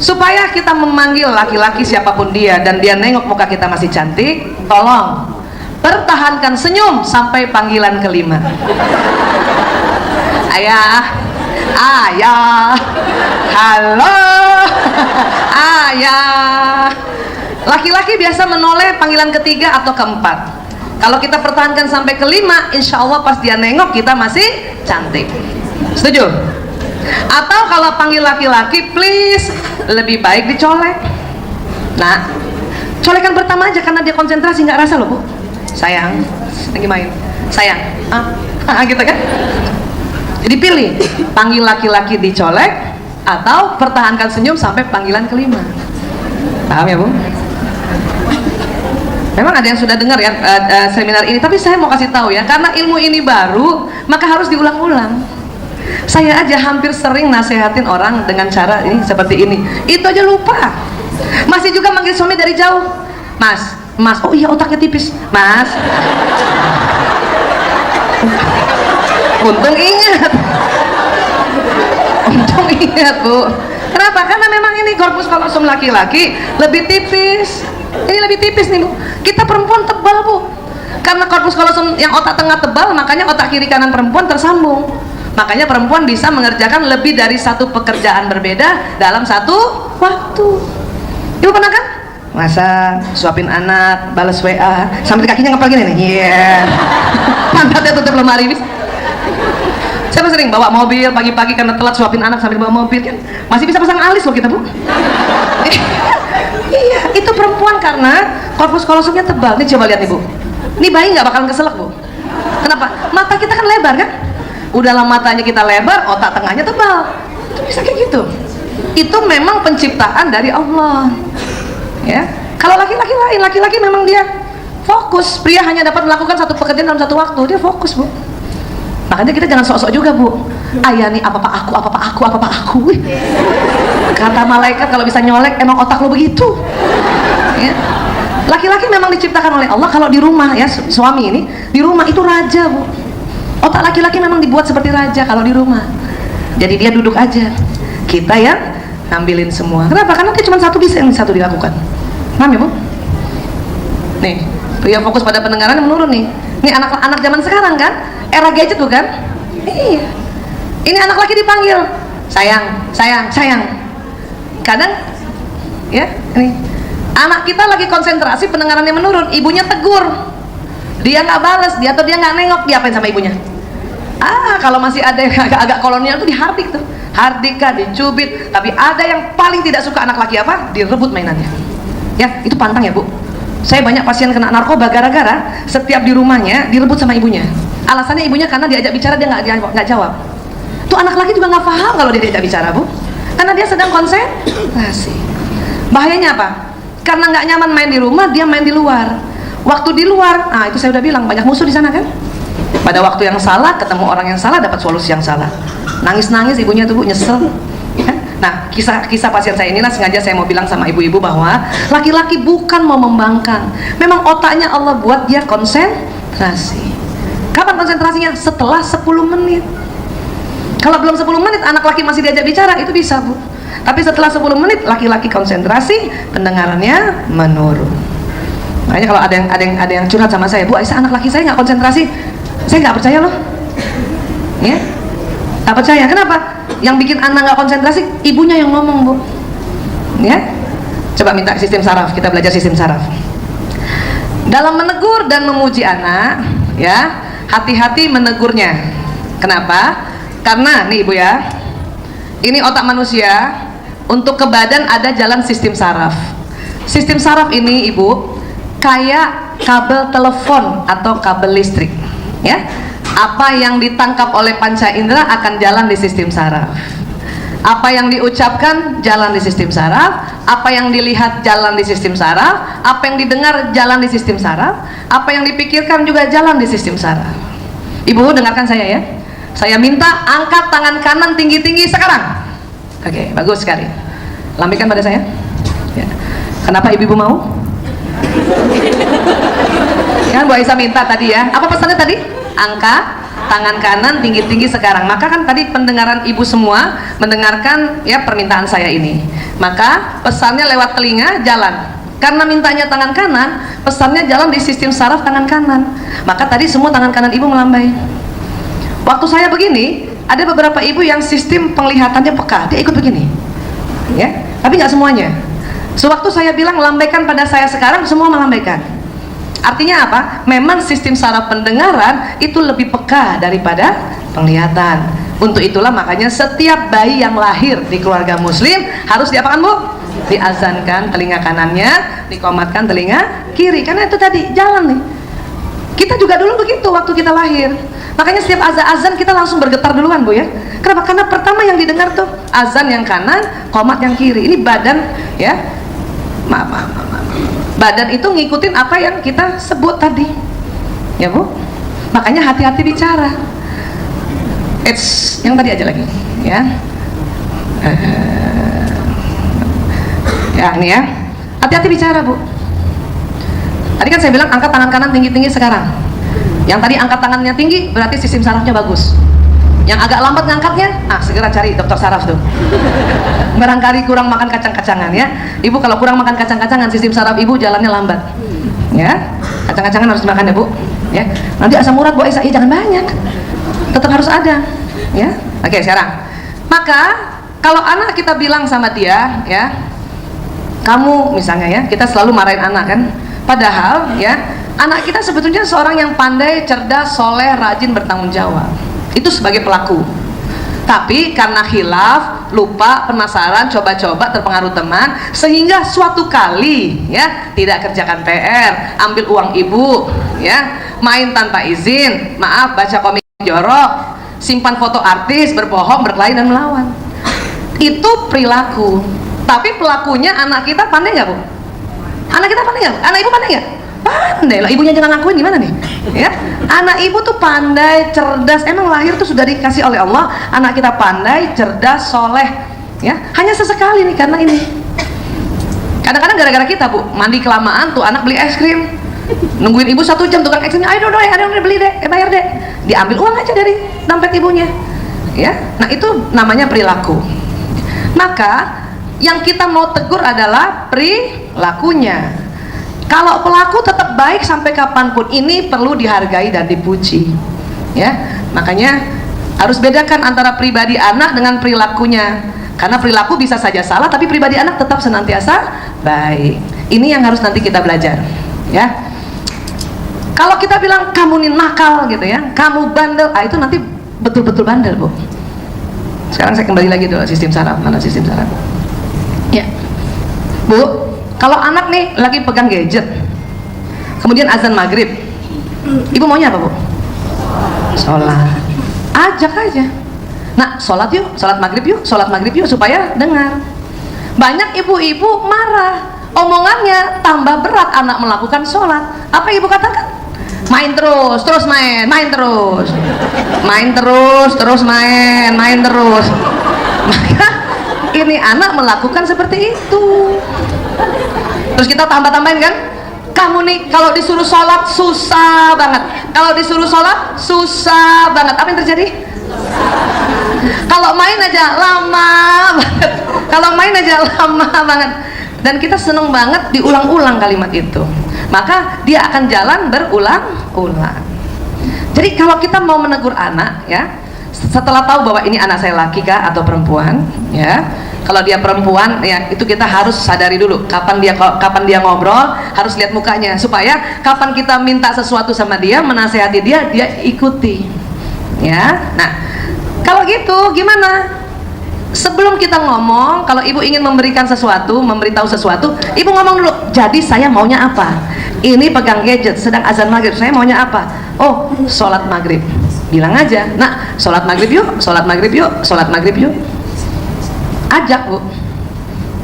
Supaya kita memanggil laki-laki siapapun dia dan dia nengok muka kita masih cantik, tolong pertahankan senyum sampai panggilan kelima. Ayah, ayah, halo, ayah. Laki-laki biasa menoleh panggilan ketiga atau keempat. Kalau kita pertahankan sampai kelima, insya Allah pas dia nengok kita masih cantik. Setuju? Atau kalau panggil laki-laki, please lebih baik dicolek. Nah, colekan pertama aja karena dia konsentrasi, nggak rasa loh Bu. Sayang, lagi main. Sayang, gitu kan? Jadi pilih, panggil laki-laki dicolek atau pertahankan senyum sampai panggilan kelima. Paham ya Bu? Memang ada yang sudah dengar ya seminar ini, tapi saya mau kasih tahu ya, karena ilmu ini baru, maka harus diulang-ulang. Saya aja hampir sering nasehatin orang dengan cara ini seperti ini, itu aja lupa. Masih juga manggil suami dari jauh, Mas, Mas, oh iya otaknya tipis, Mas. Untung ingat, untung ingat Bu. Kenapa? Karena memang ini korpus kalosum laki-laki lebih tipis. Ini lebih tipis nih Bu. Kita perempuan tebal Bu. Karena korpus kalosum yang otak tengah tebal, makanya otak kiri kanan perempuan tersambung. Makanya perempuan bisa mengerjakan lebih dari satu pekerjaan berbeda dalam satu waktu. Ibu pernah kan? Masak, suapin anak, balas WA, sampai kakinya ngepel gini nih. Iya. Pantatnya tutup lemari bis. Siapa sering bawa mobil pagi-pagi karena telat suapin anak sambil bawa mobil kan? Masih bisa pasang alis loh kita Bu. Iya, itu perempuan karena korpus kalosumnya tebal. Nih coba lihat nih Bu. Ini bayi nggak bakalan keselak Bu. Kenapa? Mata kita kan lebar kan? Udahlah matanya kita lebar, otak tengahnya tebal. Itu bisa kayak gitu. Itu memang penciptaan dari Allah. Ya. Kalau laki-laki lain, laki-laki memang dia fokus. Pria hanya dapat melakukan satu pekerjaan dalam satu waktu. Dia fokus Bu. Makanya kita jangan sok-sok juga Bu. Ayah nih apa-apa aku, apa-apa aku, apa-apa aku. Kata malaikat kalau bisa nyolek emang otak lo begitu. Ya. Laki-laki memang diciptakan oleh Allah. Kalau di rumah ya suami ini di rumah itu raja Bu. Otak laki-laki memang dibuat seperti raja kalau di rumah. Jadi dia duduk aja. Kita yang ngambilin semua. Kenapa? Karena dia cuma satu bisa yang satu dilakukan. Paham ya Bu? Nih, pria fokus pada pendengaran yang menurun nih. Ini anak-anak zaman sekarang kan? Era gadget bukan? Iya. Ini anak laki dipanggil, sayang, sayang, sayang. Kadang, ya, ini anak kita lagi konsentrasi pendengarannya menurun, ibunya tegur, dia nggak balas, dia atau dia nggak nengok, diapain sama ibunya? Kalau masih ada yang agak-agak kolonial tuh dihardik tuh, hardika, dicubit. Tapi ada yang paling tidak suka anak laki apa? Direbut mainannya. Ya, itu pantang ya Bu. Saya banyak pasien kena narkoba gara-gara setiap di rumahnya direbut sama ibunya. Alasannya ibunya karena diajak bicara dia nggak jawab. Tuh anak laki juga nggak paham kalau dia diajak bicara Bu, karena dia sedang konsentrasi. Bahayanya apa? Karena nggak nyaman main di rumah, dia main di luar. Waktu di luar, itu saya udah bilang banyak musuh di sana kan. Pada waktu yang salah ketemu orang yang salah, dapat solusi yang salah. Nangis-nangis ibunya tuh Bu, nyesel. Nah, kisah pasien saya inilah sengaja saya mau bilang sama ibu-ibu bahwa laki-laki bukan mau membangkang. Memang otaknya Allah buat dia konsentrasi. Kapan konsentrasinya? Setelah 10 menit. Kalau belum 10 menit anak laki masih diajak bicara, itu bisa Bu. Tapi setelah 10 menit laki-laki konsentrasi, pendengarannya menurun. Makanya kalau ada yang curhat sama saya, Bu Aisyah anak laki saya nggak konsentrasi, saya nggak percaya loh. Ya, nggak percaya. Kenapa? Yang bikin anak nggak konsentrasi ibunya yang ngomong Bu. Ya, Coba minta sistem saraf, kita belajar sistem saraf. Dalam menegur dan memuji anak, ya, hati-hati menegurnya. Kenapa? Karena nih Ibu ya, ini otak manusia, untuk ke badan ada jalan sistem saraf. Sistem saraf ini Ibu kayak kabel telepon atau kabel listrik, ya. Apa yang ditangkap oleh panca indera akan jalan di sistem saraf. Apa yang diucapkan jalan di sistem saraf, apa yang dilihat jalan di sistem saraf, apa yang didengar jalan di sistem saraf, apa yang dipikirkan juga jalan di sistem saraf. Ibu dengarkan saya ya. Saya minta angkat tangan kanan tinggi-tinggi sekarang. Oke, bagus sekali. Lambaikan pada saya. Ya. Kenapa ibu-ibu mau? Kan Bu Aisyah minta tadi ya. Apa pesannya tadi? Angkat tangan kanan tinggi-tinggi sekarang. Maka kan tadi pendengaran ibu semua mendengarkan ya permintaan saya ini. Maka pesannya lewat telinga jalan. Karena mintanya tangan kanan, pesannya jalan di sistem saraf tangan kanan. Maka tadi semua tangan kanan ibu melambai. Waktu saya begini, ada beberapa ibu yang sistem penglihatannya peka, dia ikut begini, ya. Tapi nggak semuanya. Sewaktu saya bilang lambaikan pada saya sekarang, semua melambaikan. Artinya apa? Memang sistem saraf pendengaran itu lebih peka daripada penglihatan. Untuk itulah makanya setiap bayi yang lahir di keluarga muslim harus diapakan Bu? Diazankan telinga kanannya, dikomatkan telinga kiri. Karena itu tadi jalan nih. Kita juga dulu begitu waktu kita lahir. Makanya setiap azan kita langsung bergetar duluan Bu ya. Kenapa? Karena pertama yang didengar tuh azan yang kanan, qomat yang kiri. Ini badan ya. Badan itu ngikutin apa yang kita sebut tadi. Ya Bu. Makanya hati-hati bicara. Yang tadi aja lagi ya. Ya ini ya. Hati-hati bicara Bu. Tadi kan saya bilang angkat tangan kanan tinggi-tinggi sekarang. Yang tadi angkat tangannya tinggi berarti sistem sarafnya bagus. Yang agak lambat ngangkatnya, segera cari dokter saraf tuh. Barangkali kurang makan kacang-kacangan ya. Ibu kalau kurang makan kacang-kacangan, sistem saraf ibu jalannya lambat. Ya, kacang-kacangan harus dimakan ya Bu. Ya, nanti asam urat Bu Aisyah, jangan banyak. Tetap harus ada. Ya, oke sekarang. Maka kalau anak kita bilang sama dia, ya, kamu misalnya ya, kita selalu marahin anak kan. Padahal ya, anak kita sebetulnya seorang yang pandai, cerdas, soleh, rajin, bertanggung jawab. Itu sebagai pelaku. Tapi karena khilaf, lupa, penasaran, coba-coba, terpengaruh teman, sehingga suatu kali ya tidak kerjakan PR, ambil uang ibu, ya, main tanpa izin, maaf, baca komik jorok, simpan foto artis, berbohong, berkelahi dan melawan. Itu perilaku. Tapi pelakunya anak kita pandai nggak Bu? Anak kita pandai nggak? Anak ibu pandai nggak? Pandai lah, ibunya jangan ngakuin gimana nih ya. Anak ibu tuh pandai, cerdas, emang lahir tuh sudah dikasih oleh Allah. Anak kita pandai, cerdas, soleh ya. Hanya sesekali nih karena ini. Kadang-kadang gara-gara kita Bu, mandi kelamaan tuh anak beli es krim, nungguin ibu 1 jam tukang es krimnya, ayo doi, ada yang beli deh, bayar deh. Diambil uang aja dari dompet ibunya ya. Nah itu namanya perilaku. Maka yang kita mau tegur adalah perilakunya. Kalau pelaku tetap baik sampai kapanpun, ini perlu dihargai dan dipuji ya. Makanya harus bedakan antara pribadi anak dengan perilakunya, karena perilaku bisa saja salah tapi pribadi anak tetap senantiasa baik. Ini yang harus nanti kita belajar ya. Kalau kita bilang kamu nih nakal gitu ya, kamu bandel, itu nanti betul-betul bandel Bu. Sekarang saya kembali lagi dulu sistem saraf. Mana sistem saraf ya Bu? Kalau anak nih lagi pegang gadget, kemudian azan maghrib, ibu maunya apa Bu? Sholat. Ajak aja. Nah, sholat yuk, sholat maghrib yuk supaya dengar. Banyak ibu-ibu marah, omongannya tambah berat anak melakukan sholat. Apa ibu katakan? Main terus main, main terus, main terus main, main terus. Maka ini anak melakukan seperti itu. Terus kita tambah-tambahin kan, kamu nih kalau disuruh sholat susah banget, kalau disuruh sholat susah banget. Apa yang terjadi? Kalau main aja lama banget, kalau main aja lama banget. Dan kita seneng banget diulang-ulang kalimat itu, maka dia akan jalan berulang-ulang. Jadi kalau kita mau menegur anak ya, setelah tahu bahwa ini anak saya laki kah atau perempuan, ya. Kalau dia perempuan, ya itu kita harus sadari dulu kapan dia ngobrol, harus lihat mukanya supaya kapan kita minta sesuatu sama dia, menasehati dia ikuti. Ya. Nah, kalau gitu gimana? Sebelum kita ngomong, kalau ibu ingin memberikan sesuatu, memberitahu sesuatu, ibu ngomong dulu. Jadi saya maunya apa? Ini pegang gadget, sedang azan maghrib. Saya maunya apa? Oh, sholat maghrib. Bilang aja, nak, sholat maghrib yuk, sholat maghrib yuk, sholat maghrib yuk. Ajak bu.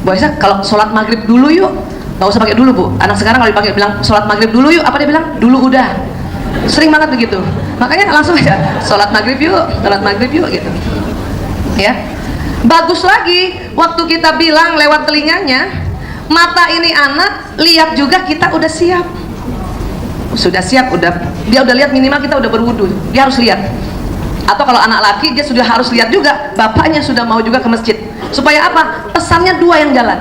Bu Aisyah, kalau sholat maghrib dulu yuk, nggak usah pakai dulu bu. Anak sekarang kalau dipanggil bilang sholat maghrib dulu yuk, apa dia bilang? Dulu udah. Sering banget begitu. Makanya langsung aja sholat maghrib yuk, sholat maghrib yuk gitu. Ya. Bagus lagi waktu kita bilang lewat telinganya, mata ini anak lihat juga kita udah siap. Sudah siap, dia udah lihat, minimal kita udah berwudu, dia harus lihat. Atau kalau anak laki dia sudah harus lihat juga, bapaknya sudah mau juga ke masjid. Supaya apa? Pesannya dua yang jalan.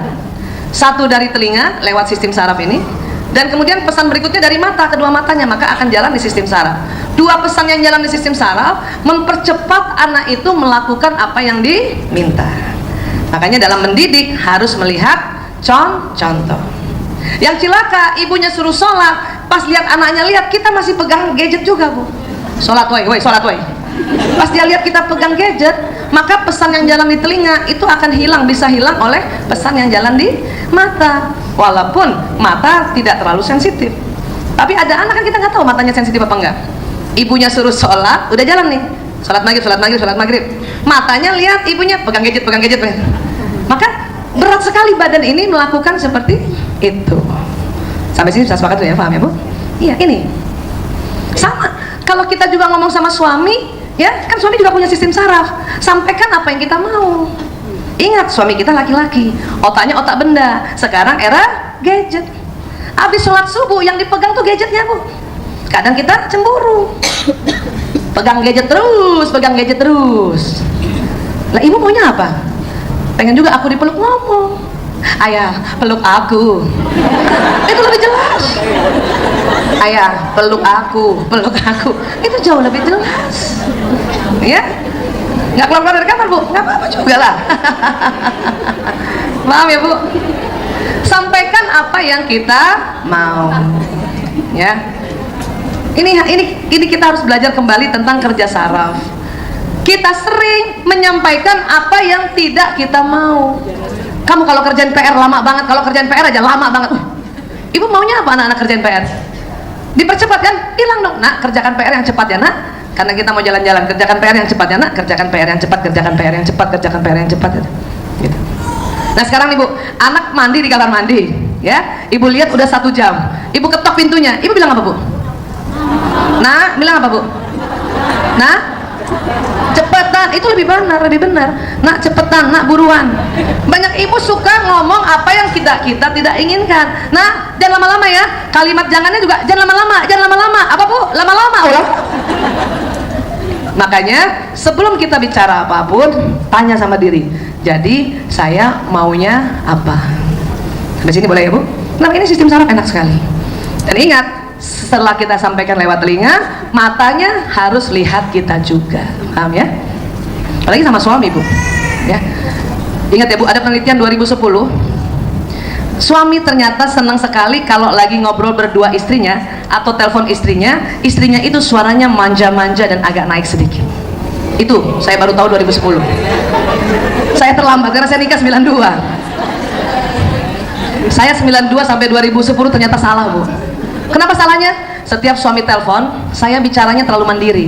Satu dari telinga lewat sistem saraf ini, dan kemudian pesan berikutnya dari mata, kedua matanya, maka akan jalan di sistem saraf. Dua pesan yang jalan di sistem saraf mempercepat anak itu melakukan apa yang diminta. Makanya dalam mendidik harus melihat contoh. Yang cilaka, ibunya suruh sholat, pas lihat anaknya lihat, kita masih pegang gadget juga bu. Sholat woi, sholat woi. Pas dia lihat kita pegang gadget, maka pesan yang jalan di telinga itu akan hilang, bisa hilang oleh pesan yang jalan di mata. Walaupun mata tidak terlalu sensitif, tapi ada anak kan kita nggak tahu matanya sensitif apa enggak. Ibunya suruh sholat, udah jalan nih, sholat maghrib, sholat maghrib, sholat maghrib. Matanya lihat ibunya pegang gadget, pegang gadget. Maka berat sekali badan ini melakukan seperti itu. Sampai sini sudah sepakat tuh ya, paham ya bu? Iya, ini sama. Kalau kita juga ngomong sama suami, ya kan suami juga punya sistem saraf. Sampaikan apa yang kita mau. Ingat, suami kita laki-laki, otaknya otak benda. Sekarang era gadget. Habis sholat subuh yang dipegang tuh gadgetnya bu. Kadang kita cemburu, pegang gadget terus, pegang gadget terus. Lah ibu maunya apa? Pengen juga aku dipeluk, ngomong, ayah peluk aku. Itu lebih jelas. Ayah peluk aku, peluk aku. Itu jauh lebih jelas. Ya, nggak keluar dari kamar bu, nggak apa-apa juga lah. Paham ya bu? Sampaikan apa yang kita mau. Ya. Ini kita harus belajar kembali tentang kerja saraf. Kita sering menyampaikan apa yang tidak kita mau. Kamu kalau kerjaan PR lama banget, kalau kerjaan PR aja lama banget. Ibu maunya apa anak-anak kerjaan PR? Dipercepat kan? Bilang dong, nak, kerjakan PR yang cepat ya nak. Karena kita mau jalan-jalan, kerjakan PR yang cepat ya nak, kerjakan PR yang cepat, kerjakan PR yang cepat, kerjakan PR yang cepat. Gitu. Nah sekarang ibu, anak mandi di kamar mandi, ya. Ibu lihat udah 1 jam, ibu ketok pintunya, ibu bilang apa bu? Nah, bilang apa bu? Nah, cepetan, itu lebih benar, lebih benar. Nak cepetan, nak buruan. Banyak ibu suka ngomong apa yang kita tidak inginkan. Nah, jangan lama-lama ya. Kalimat jangannya juga jangan lama-lama, jangan lama-lama. Apa bu? Lama-lama. Makanya sebelum kita bicara apapun, tanya sama diri. Jadi saya maunya apa? Sampai sini boleh ya bu? Nah ini sistem saraf enak sekali. Dan ingat, setelah kita sampaikan lewat telinga, matanya harus lihat kita juga. Paham ya? Apalagi sama suami bu. Ya. Ingat ya bu, ada penelitian 2010. Suami ternyata senang sekali kalau lagi ngobrol berdua istrinya atau telepon istrinya itu suaranya manja-manja dan agak naik sedikit. Itu saya baru tahu 2010. Saya terlambat karena saya nikah 92. Saya 92 sampai 2010 ternyata salah bu. Kenapa salahnya? Setiap suami telepon, saya bicaranya terlalu mandiri.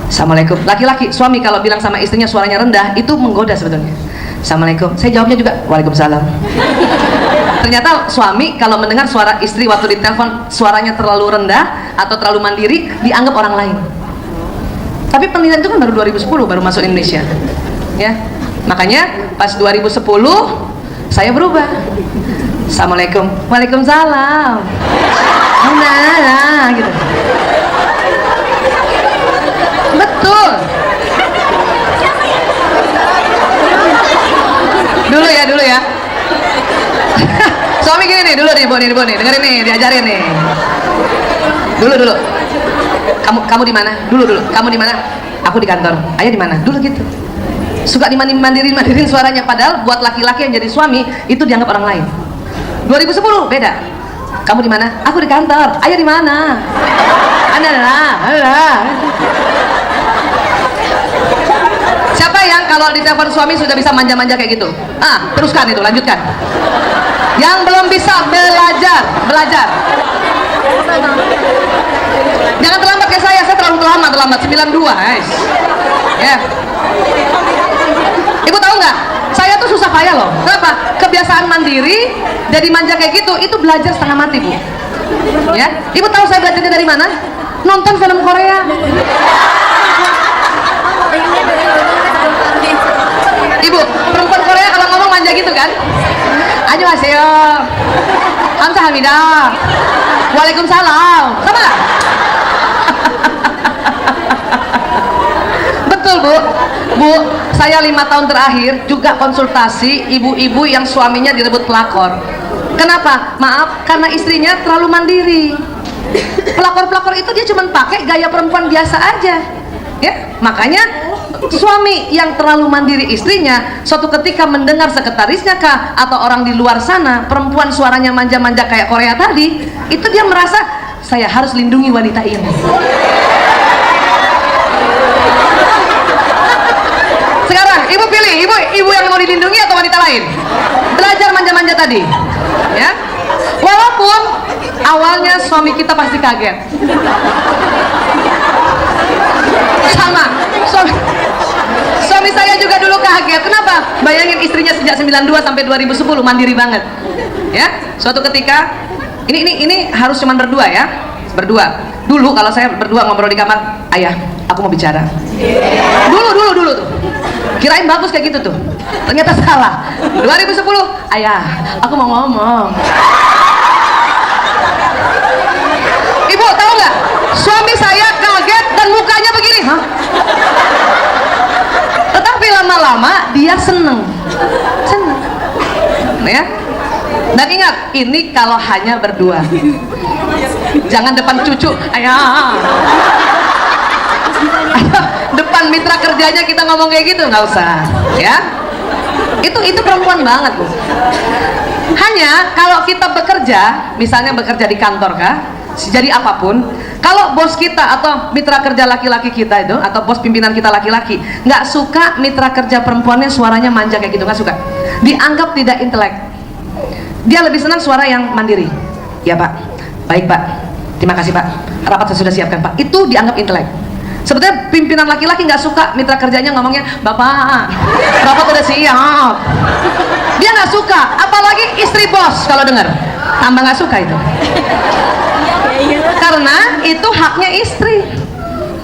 Assalamualaikum. Laki-laki, suami kalau bilang sama istrinya suaranya rendah, itu menggoda sebetulnya. Assalamualaikum. Saya jawabnya juga Waalaikumsalam. Ternyata suami kalau mendengar suara istri waktu ditelepon suaranya terlalu rendah atau terlalu mandiri, dianggap orang lain. Tapi penelitian itu kan baru 2010, baru masuk Indonesia. Ya. Makanya pas 2010 saya berubah. Assalamualaikum. Waalaikumsalam. Nah, gitu. Betul. Dulu ya. Suami gini nih, dulu nih, Bu nih, dengerin nih, diajarin nih. Dulu. Kamu di mana? Dulu. Kamu di mana? Aku di kantor. Ayah di mana? Dulu gitu. Suka dimandirin suaranya, padahal buat laki-laki yang jadi suami itu dianggap orang lain. 2010 beda. Kamu di mana? Aku di kantor. Ayah di mana? Ada. Siapa yang kalau ditelepon suami sudah bisa manja-manja kayak gitu? Teruskan itu, lanjutkan. Yang belum bisa belajar. Jangan terlambat kayak saya terlalu terlambat 92, guys. Ya. Ibu tahu nggak? Saya tuh susah payah loh. Kenapa? Kebiasaan mandiri, jadi manja kayak gitu, itu belajar setengah mati, Bu. Ya. Ibu tahu saya belajarnya dari mana? Nonton film Korea. Ibu, perempuan Korea kalau ngomong manja gitu kan? Annyeonghaseyo, 감사합니다, Waalaikumsalam, sama nggak? Betul Bu, saya 5 tahun terakhir juga konsultasi ibu-ibu yang suaminya direbut pelakor. Kenapa? Maaf, karena istrinya terlalu mandiri. Pelakor-pelakor itu dia cuma pakai gaya perempuan biasa aja, ya. Makanya suami yang terlalu mandiri istrinya, suatu ketika mendengar sekretarisnya kah atau orang di luar sana perempuan suaranya manja-manja kayak Korea tadi, itu dia merasa saya harus lindungi wanita ini. Sekarang ibu pilih, ibu yang mau dilindungi atau wanita lain? Belajar manja-manja tadi, ya. Walaupun awalnya suami kita pasti kaget. Sama, suami saya juga dulu kaget. Kenapa? Bayangin istrinya sejak 92 sampai 2010 mandiri banget. Ya, suatu ketika ini harus cuman berdua ya. Berdua. Dulu kalau saya berdua ngobrol di kamar, ayah, aku mau bicara. Dulu tuh. Kirain bagus kayak gitu tuh. Ternyata salah. 2010, ayah, aku mau ngomong. Ibu tahu nggak? Suami saya kaget dan mukanya begini, hah? Tetapi lama-lama dia seneng, ya. Dan ingat, ini kalau hanya berdua. Jangan depan cucu, ayah. Depan mitra kerjanya kita ngomong kayak gitu, nggak usah, ya. Itu perempuan banget, Bu. Hanya kalau kita bekerja, misalnya bekerja di kantor kah, jadi apapun, kalau bos kita atau mitra kerja laki-laki kita itu, atau bos pimpinan kita laki-laki nggak suka mitra kerja perempuannya suaranya manja kayak gitu, nggak suka, dianggap tidak intelek. Dia lebih senang suara yang mandiri. Ya Pak, baik Pak, terima kasih Pak, rapat saya sudah siapkan Pak. Itu dianggap intelek. Sebetulnya pimpinan laki-laki nggak suka mitra kerjanya ngomongnya, Bapak, rapat udah siap. Dia nggak suka, apalagi istri bos kalau dengar, tambah nggak suka itu. Karena itu haknya istri,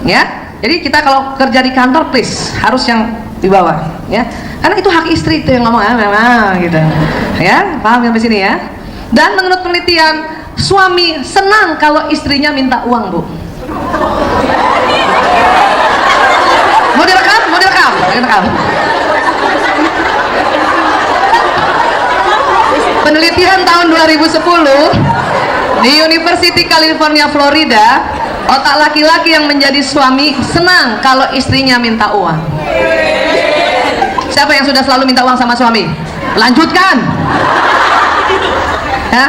ya. Jadi kita kalau kerja di kantor, please harus yang di bawah, ya. Karena itu hak istri, itu yang ngomong, memang gitu, ya. Paham sampai sini ya? Dan menurut penelitian, suami senang kalau istrinya minta uang, Bu. Mau direkam? Penelitian tahun 2010 di University California, Florida, otak laki-laki yang menjadi suami senang kalau istrinya minta uang. Siapa yang sudah selalu minta uang sama suami? Lanjutkan. Ya.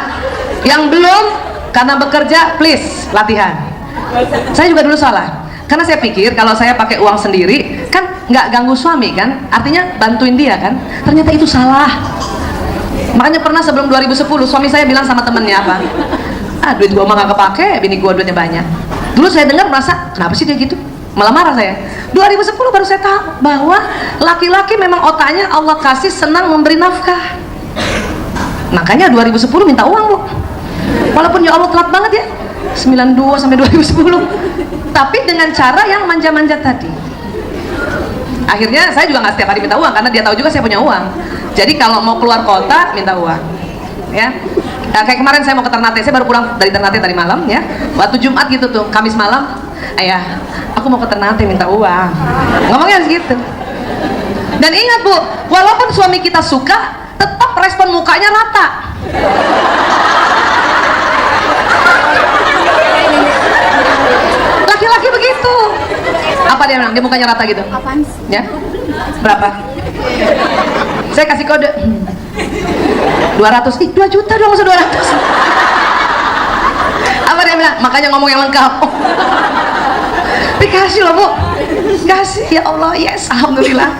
Yang belum, karena bekerja, please latihan. Saya juga dulu salah, karena saya pikir kalau saya pakai uang sendiri kan nggak ganggu suami kan, artinya bantuin dia kan. Ternyata itu salah. Makanya pernah sebelum 2010 suami saya bilang sama temennya apa, duit gua mah nggak kepake, bini gua duitnya banyak. Dulu saya dengar merasa, kenapa sih dia gitu? Malah marah saya. 2010 baru saya tahu bahwa laki-laki memang otaknya Allah kasih senang memberi nafkah. Makanya 2010 minta uang, Bu. Walaupun ya Allah telat banget ya, 92 sampai 2010. Tapi dengan cara yang manja-manja tadi. Akhirnya saya juga nggak setiap hari minta uang, karena dia tahu juga saya punya uang. Jadi kalau mau keluar kota minta uang, ya. Nah, kayak kemarin saya mau ke Ternate, saya baru pulang dari Ternate tadi malam, ya. Waktu Jumat gitu tuh, Kamis malam, ayah, aku mau ke Ternate minta uang. Ngomongnya segitu. Dan ingat Bu, walaupun suami kita suka, tetap respon mukanya rata. Laki-laki begitu. Apa dia bilang? Dia mukanya rata gitu. Apaan sih? Ya? Berapa? Saya kasih kode 200. Ih, 2 juta dong, masa 200? Apa dia bilang? Makanya ngomong yang lengkap. Dikasih loh, Bu. Kasih, ya Allah, yes, alhamdulillah.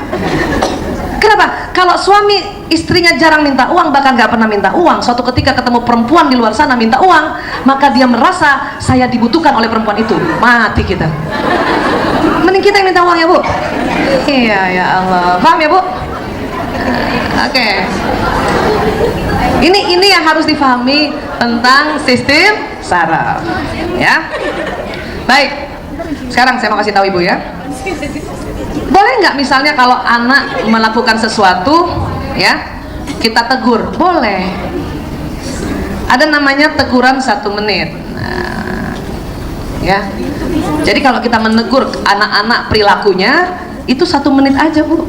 Kenapa? Kalau suami istrinya jarang minta uang, bahkan nggak pernah minta uang, suatu ketika ketemu perempuan di luar sana minta uang, maka dia merasa saya dibutuhkan oleh perempuan itu. Mati kita. Mending kita yang minta uang ya, Bu. Iya, ya Allah. Paham ya, Bu? Oke. Ini yang harus difahami tentang sistem saraf. Ya. Baik. Sekarang saya mau kasih tahu Ibu ya. Boleh nggak misalnya kalau anak melakukan sesuatu, ya, kita tegur? Boleh. Ada namanya teguran 1 menit. Nah, ya. Jadi kalau kita menegur anak-anak perilakunya, itu 1 menit aja, Bu.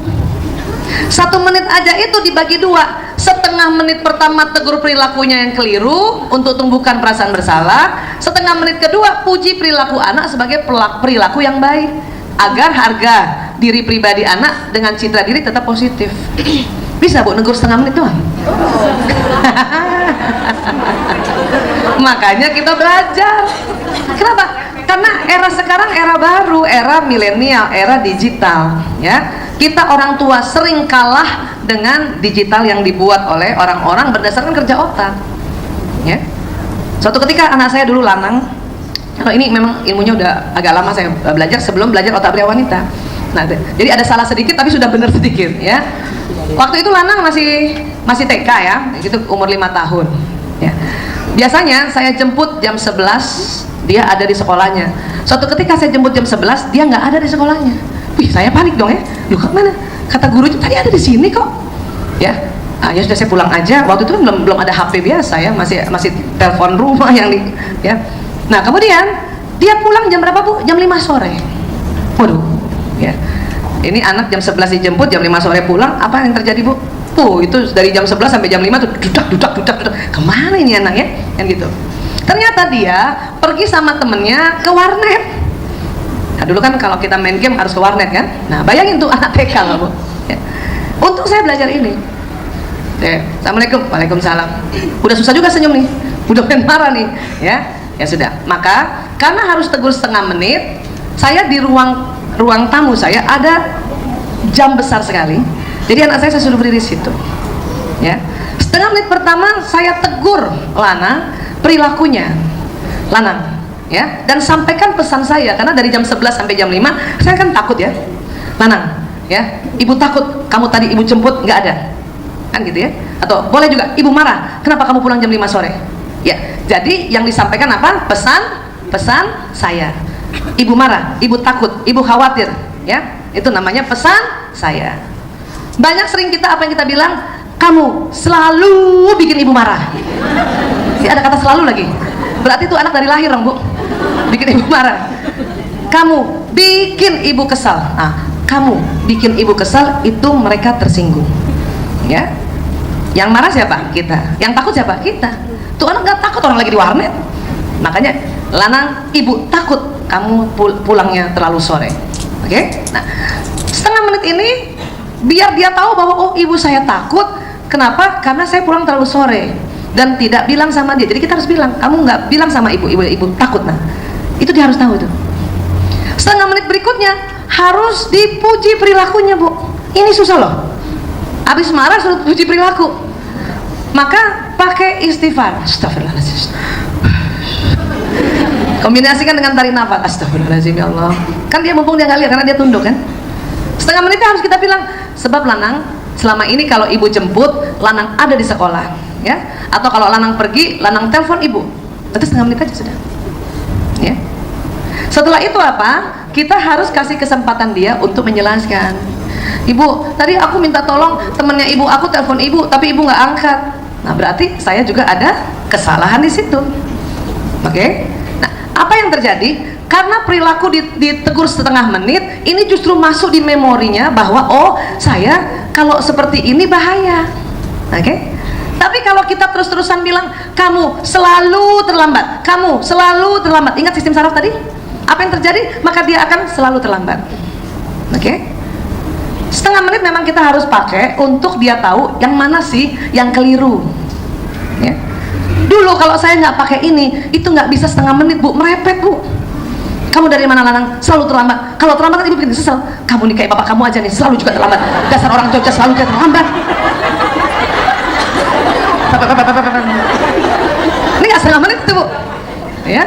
1 menit aja itu dibagi 2. Setengah menit pertama tegur perilakunya yang keliru untuk tumbuhkan perasaan bersalah. Setengah menit kedua puji perilaku anak sebagai perilaku yang baik, agar harga diri pribadi anak dengan citra diri tetap positif. Bisa, Bu, negur setengah menit doang? Makanya kita belajar. Kenapa? Karena era sekarang era baru, era milenial, era digital, ya. Kita orang tua sering kalah dengan digital yang dibuat oleh orang-orang berdasarkan kerja otak, ya. Suatu ketika anak saya dulu Lanang, kalau ini memang ilmunya udah agak lama saya belajar sebelum belajar otak pria wanita. Nah, jadi ada salah sedikit tapi sudah benar sedikit, ya. Waktu itu Lanang masih TK, ya, itu umur 5 tahun, ya. Biasanya saya jemput jam 11, dia ada di sekolahnya. Suatu ketika saya jemput jam 11, dia nggak ada di sekolahnya. Wih, saya panik dong, ya. Loh, kemana? Kata gurunya tadi ada di sini kok, ya. Ah, ya sudah, saya pulang aja. Waktu itu kan belum ada HP biasa, ya, masih telepon rumah yang di, ya. Nah, kemudian dia pulang jam berapa, Bu? Jam 5 sore. Waduh, ya. Ini anak jam 11 dijemput, jam 5 sore pulang. Apa yang terjadi, Bu? Tuh, itu dari jam 11 sampai jam 5 tuh dudak. Kemana ini anak, ya? Kan gitu. Ternyata dia pergi sama temennya ke warnet. Nah, dulu kan kalau kita main game harus ke warnet, kan? Nah, bayangin tuh anak TK lah, Bu. Ya. Untuk saya belajar ini. Assalamualaikum. Waalaikumsalam. Udah susah juga senyum nih. Udah pengen marah nih, ya. Ya sudah. Maka karena harus tegur setengah menit, saya di ruang tamu saya ada jam besar sekali. Jadi anak saya suruh berdiri di situ. Ya. Setengah menit pertama saya tegur Lanang perilakunya. Lanang, ya, dan sampaikan pesan saya, karena dari jam 11 sampai jam 5 saya kan takut, ya. Lanang, ya, ibu takut kamu tadi ibu jemput nggak ada, kan gitu, ya. Atau boleh juga ibu marah kenapa kamu pulang jam 5 sore, ya. Jadi yang disampaikan apa? Pesan saya. Ibu marah, ibu takut, ibu khawatir, ya, itu namanya pesan saya. Banyak sering kita apa yang kita bilang, kamu selalu bikin ibu marah, ya, ada kata selalu lagi, berarti itu anak dari lahir dong, Bu, bikin ibu marah. Kamu bikin ibu kesal. Nah, kamu bikin ibu kesal, itu mereka tersinggung, ya. Yang marah siapa? Kita. Yang takut siapa? Kita. Tuh anak nggak takut, orang lagi di warnet. Makanya Lanang, ibu takut kamu pulangnya terlalu sore. Oke? Nah, setengah menit ini biar dia tahu bahwa oh, ibu saya takut. Kenapa? Karena saya pulang terlalu sore dan tidak bilang sama dia. Jadi kita harus bilang, kamu nggak bilang sama ibu takut. Nah, itu dia harus tahu itu. Setengah menit berikutnya harus dipuji perilakunya, Bu. Ini susah loh. Habis marah suruh puji perilaku. Maka pakai istighfar. Astagfirullahaladzim. Kombinasikan dengan tarik nafas. Astagfirullahaladzim, ya Allah. Kan dia mumpung dia nggak lihat karena dia tunduk, kan. Setengah menitnya harus kita bilang, sebab Lanang selama ini kalau ibu jemput, Lanang ada di sekolah, ya. Atau kalau Lanang pergi, Lanang telepon ibu. Itu setengah menit aja sudah, ya. Setelah itu apa? Kita harus kasih kesempatan dia untuk menjelaskan. Ibu, tadi aku minta tolong temennya ibu, aku telepon ibu, tapi ibu nggak angkat. Nah, berarti saya juga ada kesalahan di situ. Oke? Nah, apa yang terjadi? Karena perilaku ditegur setengah menit, ini justru masuk di memorinya bahwa oh, saya kalau seperti ini bahaya. Oke? Tapi kalau kita terus-terusan bilang kamu selalu terlambat, kamu selalu terlambat. Ingat sistem saraf tadi? Apa yang terjadi? Maka dia akan selalu terlambat. Oke? Setengah menit memang kita harus pakai untuk dia tahu yang mana sih yang keliru. Ya. Dulu kalau saya nggak pakai ini, itu nggak bisa setengah menit, Bu, merepet, Bu. Kamu dari mana, Lanang? Selalu terlambat. Kalau terlambat ibu bikin sesal. Kamu nih kayak bapak kamu aja nih, selalu juga terlambat. Dasar orang Jogja selalu terlambat. Ini nggak setengah menit itu, Bu. Ya.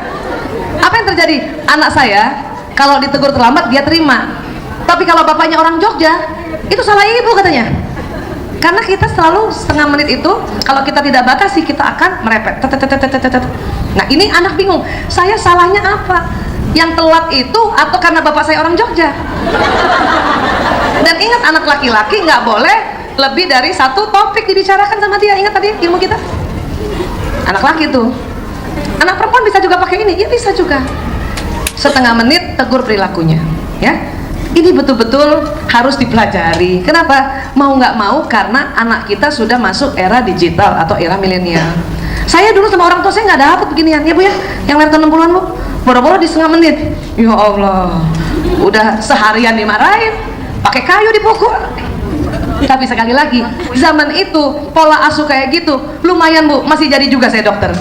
Apa yang terjadi? Anak saya kalau ditegur terlambat dia terima. Tapi kalau bapaknya orang Jogja, itu salah ibu katanya. Karena kita selalu setengah menit itu, kalau kita tidak batasi kita akan merepet. Nah ini anak bingung, saya salahnya apa? Yang telat itu atau karena bapak saya orang Jogja? Dan ingat, anak laki-laki nggak boleh lebih dari satu topik dibicarakan sama dia. Ingat tadi ilmu kita, anak laki tuh. Anak perempuan bisa juga pakai ini, ya bisa juga. Setengah menit tegur perilakunya, ya. Ini betul-betul harus dipelajari. Kenapa? Mau nggak mau, karena anak kita sudah masuk era digital atau era milenial. Saya dulu sama orang tua saya nggak dapet beginian, ya Bu ya, yang lahir tahun 60-an, Bu. Boro-boro di setengah menit. Ya Allah, udah seharian dimarahin, pakai kayu dipukul. Tapi sekali lagi, zaman itu pola asuh kayak gitu lumayan, Bu, masih jadi juga saya dokter,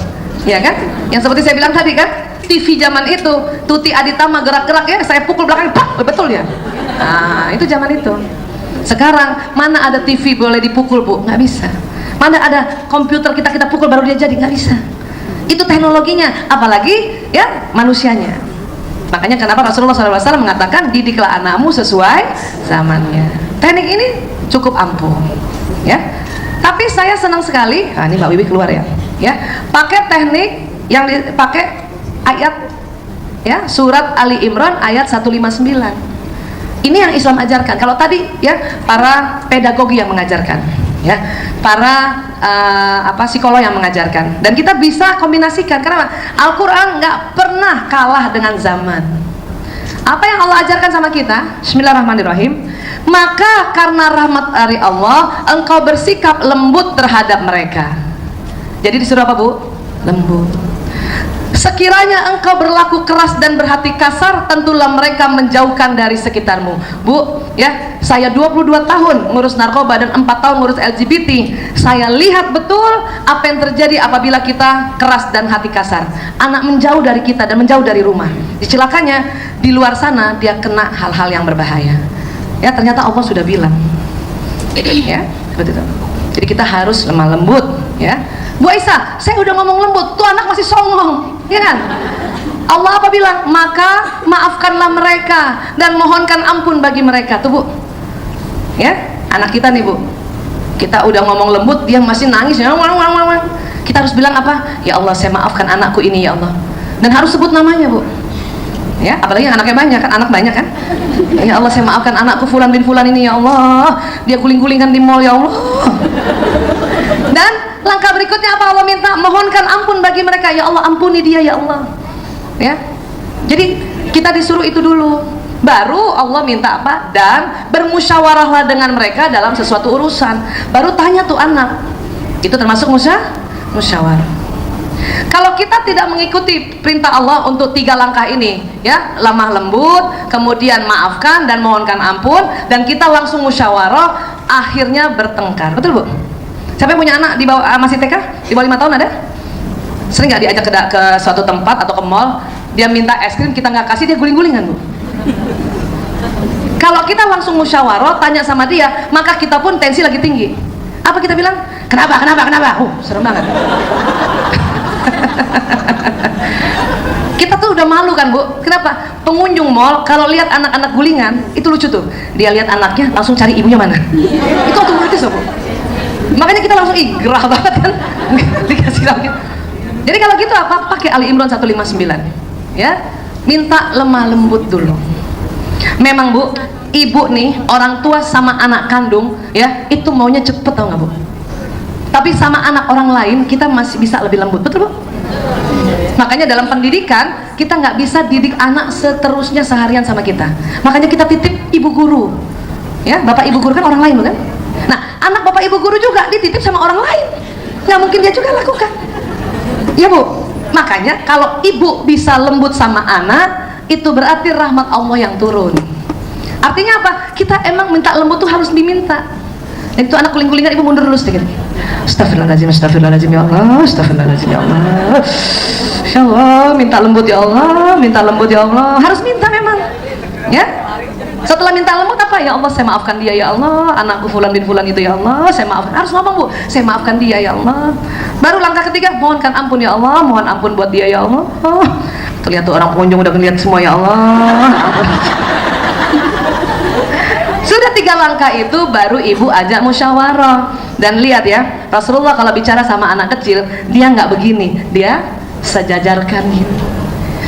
ya kan? Yang seperti saya bilang tadi kan, TV zaman itu, Tuti Aditama gerak-gerak ya, saya pukul belakang, pak, betul ya. Nah, itu zaman itu. Sekarang mana ada TV boleh dipukul, Bu? Nggak bisa. Mana ada komputer kita pukul baru dia jadi? Nggak bisa. Itu teknologinya, apalagi ya manusianya. Makanya kenapa Rasulullah SAW mengatakan didiklah anakmu sesuai zamannya. Teknik ini cukup ampuh, ya. Tapi saya senang sekali. Nah, ini Mbak Wiwi keluar ya. Ya, pakai teknik yang dipakai ayat, ya, surat Ali Imran ayat 159. Ini yang Islam ajarkan. Kalau tadi ya para pedagogi yang mengajarkan, ya, para psikolog yang mengajarkan, dan kita bisa kombinasikan. Kenapa? Al-Quran nggak pernah kalah dengan zaman. Apa yang Allah ajarkan sama kita? Bismillahirrahmanirrahim. Maka karena rahmat dari Allah, engkau bersikap lembut terhadap mereka. Jadi disuruh apa, Bu? Lembut. Sekiranya engkau berlaku keras dan berhati kasar, tentulah mereka menjauhkan dari sekitarmu. Bu, ya, saya 22 tahun ngurus narkoba dan 4 tahun ngurus LGBT. Saya lihat betul apa yang terjadi apabila kita keras dan hati kasar. Anak menjauh dari kita dan menjauh dari rumah. Celakanya di luar sana dia kena hal-hal yang berbahaya. Ya, ternyata Allah sudah bilang. Ya, seperti itu. Jadi kita harus lemah lembut, ya. Bu Aisyah, saya udah ngomong lembut, tuh anak masih songong, ya kan? Allah apa bilang? Maka maafkanlah mereka dan mohonkan ampun bagi mereka, tuh Bu. Ya, anak kita nih, Bu. Kita udah ngomong lembut, dia masih nangis, ya. Kita harus bilang apa? Ya Allah, saya maafkan anakku ini, ya Allah. Dan harus sebut namanya, Bu. Ya, apalagi yang anaknya banyak kan, anak banyak kan? Ya Allah, saya maafkan anakku Fulan bin Fulan ini, ya Allah. Dia guling-gulingan di mall, ya Allah. Dan langkah berikutnya apa? Allah minta mohonkan ampun bagi mereka, ya Allah, ampuni dia, ya Allah. Ya, jadi kita disuruh itu dulu, baru Allah minta apa? Dan bermusyawarahlah dengan mereka dalam sesuatu urusan. Baru tanya tuh anak, itu termasuk musyawarah. Kalau kita tidak mengikuti perintah Allah untuk 3 langkah ini, ya, lemah lembut, kemudian maafkan dan mohonkan ampun, dan kita langsung musyawarah, akhirnya bertengkar. Betul, Bu? Siapa yang punya anak di bawah masih TK? Di bawah 5 tahun ada? Sering nggak diajak ke suatu tempat atau ke mall, dia minta es krim, kita nggak kasih, dia guling-gulingan, Bu. Kalau kita langsung musyawarah, tanya sama dia, maka kita pun tensi lagi tinggi. Apa kita bilang? Kenapa? Serem banget. Kita tuh udah malu kan, Bu. Kenapa? Pengunjung mall kalau lihat anak-anak gulingan, itu lucu tuh. Dia lihat anaknya, langsung cari ibunya mana. Itu otomatis, Bu. Makanya kita langsung gerah banget kan. Dikasih lagi. Jadi kalau gitu apa? Pakai Ali Imran 159. Ya. Minta lemah lembut dulu. Memang, Bu, ibu nih, orang tua sama anak kandung, ya, itu maunya cepet, tau nggak, Bu? Tapi sama anak orang lain kita masih bisa lebih lembut, betul, Bu? Makanya dalam pendidikan kita nggak bisa didik anak seterusnya seharian sama kita. Makanya kita titip ibu guru, ya, bapak ibu guru kan orang lain, bukan? Nah, anak bapak ibu guru juga dititip sama orang lain, nggak mungkin dia juga lakukan, ya, Bu. Makanya kalau ibu bisa lembut sama anak, itu berarti rahmat Allah yang turun. Artinya apa? Kita emang minta lembut tuh harus diminta. Dan itu anak kuling-kulingan, ibu mundur dulu sedikit. Astagfirullahaladzim, astagfirullahaladzim ya Allah, astagfirullahaladzim ya Allah. Ya Allah, minta lembut ya Allah, minta lembut ya Allah. Harus minta memang. Ya. Setelah minta lembut apa? Ya Allah, saya maafkan dia ya Allah. Anakku fulan bin fulan itu ya Allah, saya maafkan. Harus ngomong, Bu. Saya maafkan dia ya Allah. Baru langkah ketiga, mohonkan ampun ya Allah, mohon ampun buat dia ya Allah. Oh, tuh lihat tuh orang pengunjung udah ngeliat semua ya Allah. Sudah 3 langkah itu baru ibu ajak musyawarah. Dan lihat ya, Rasulullah kalau bicara sama anak kecil, dia nggak begini, dia sejajarkan gitu.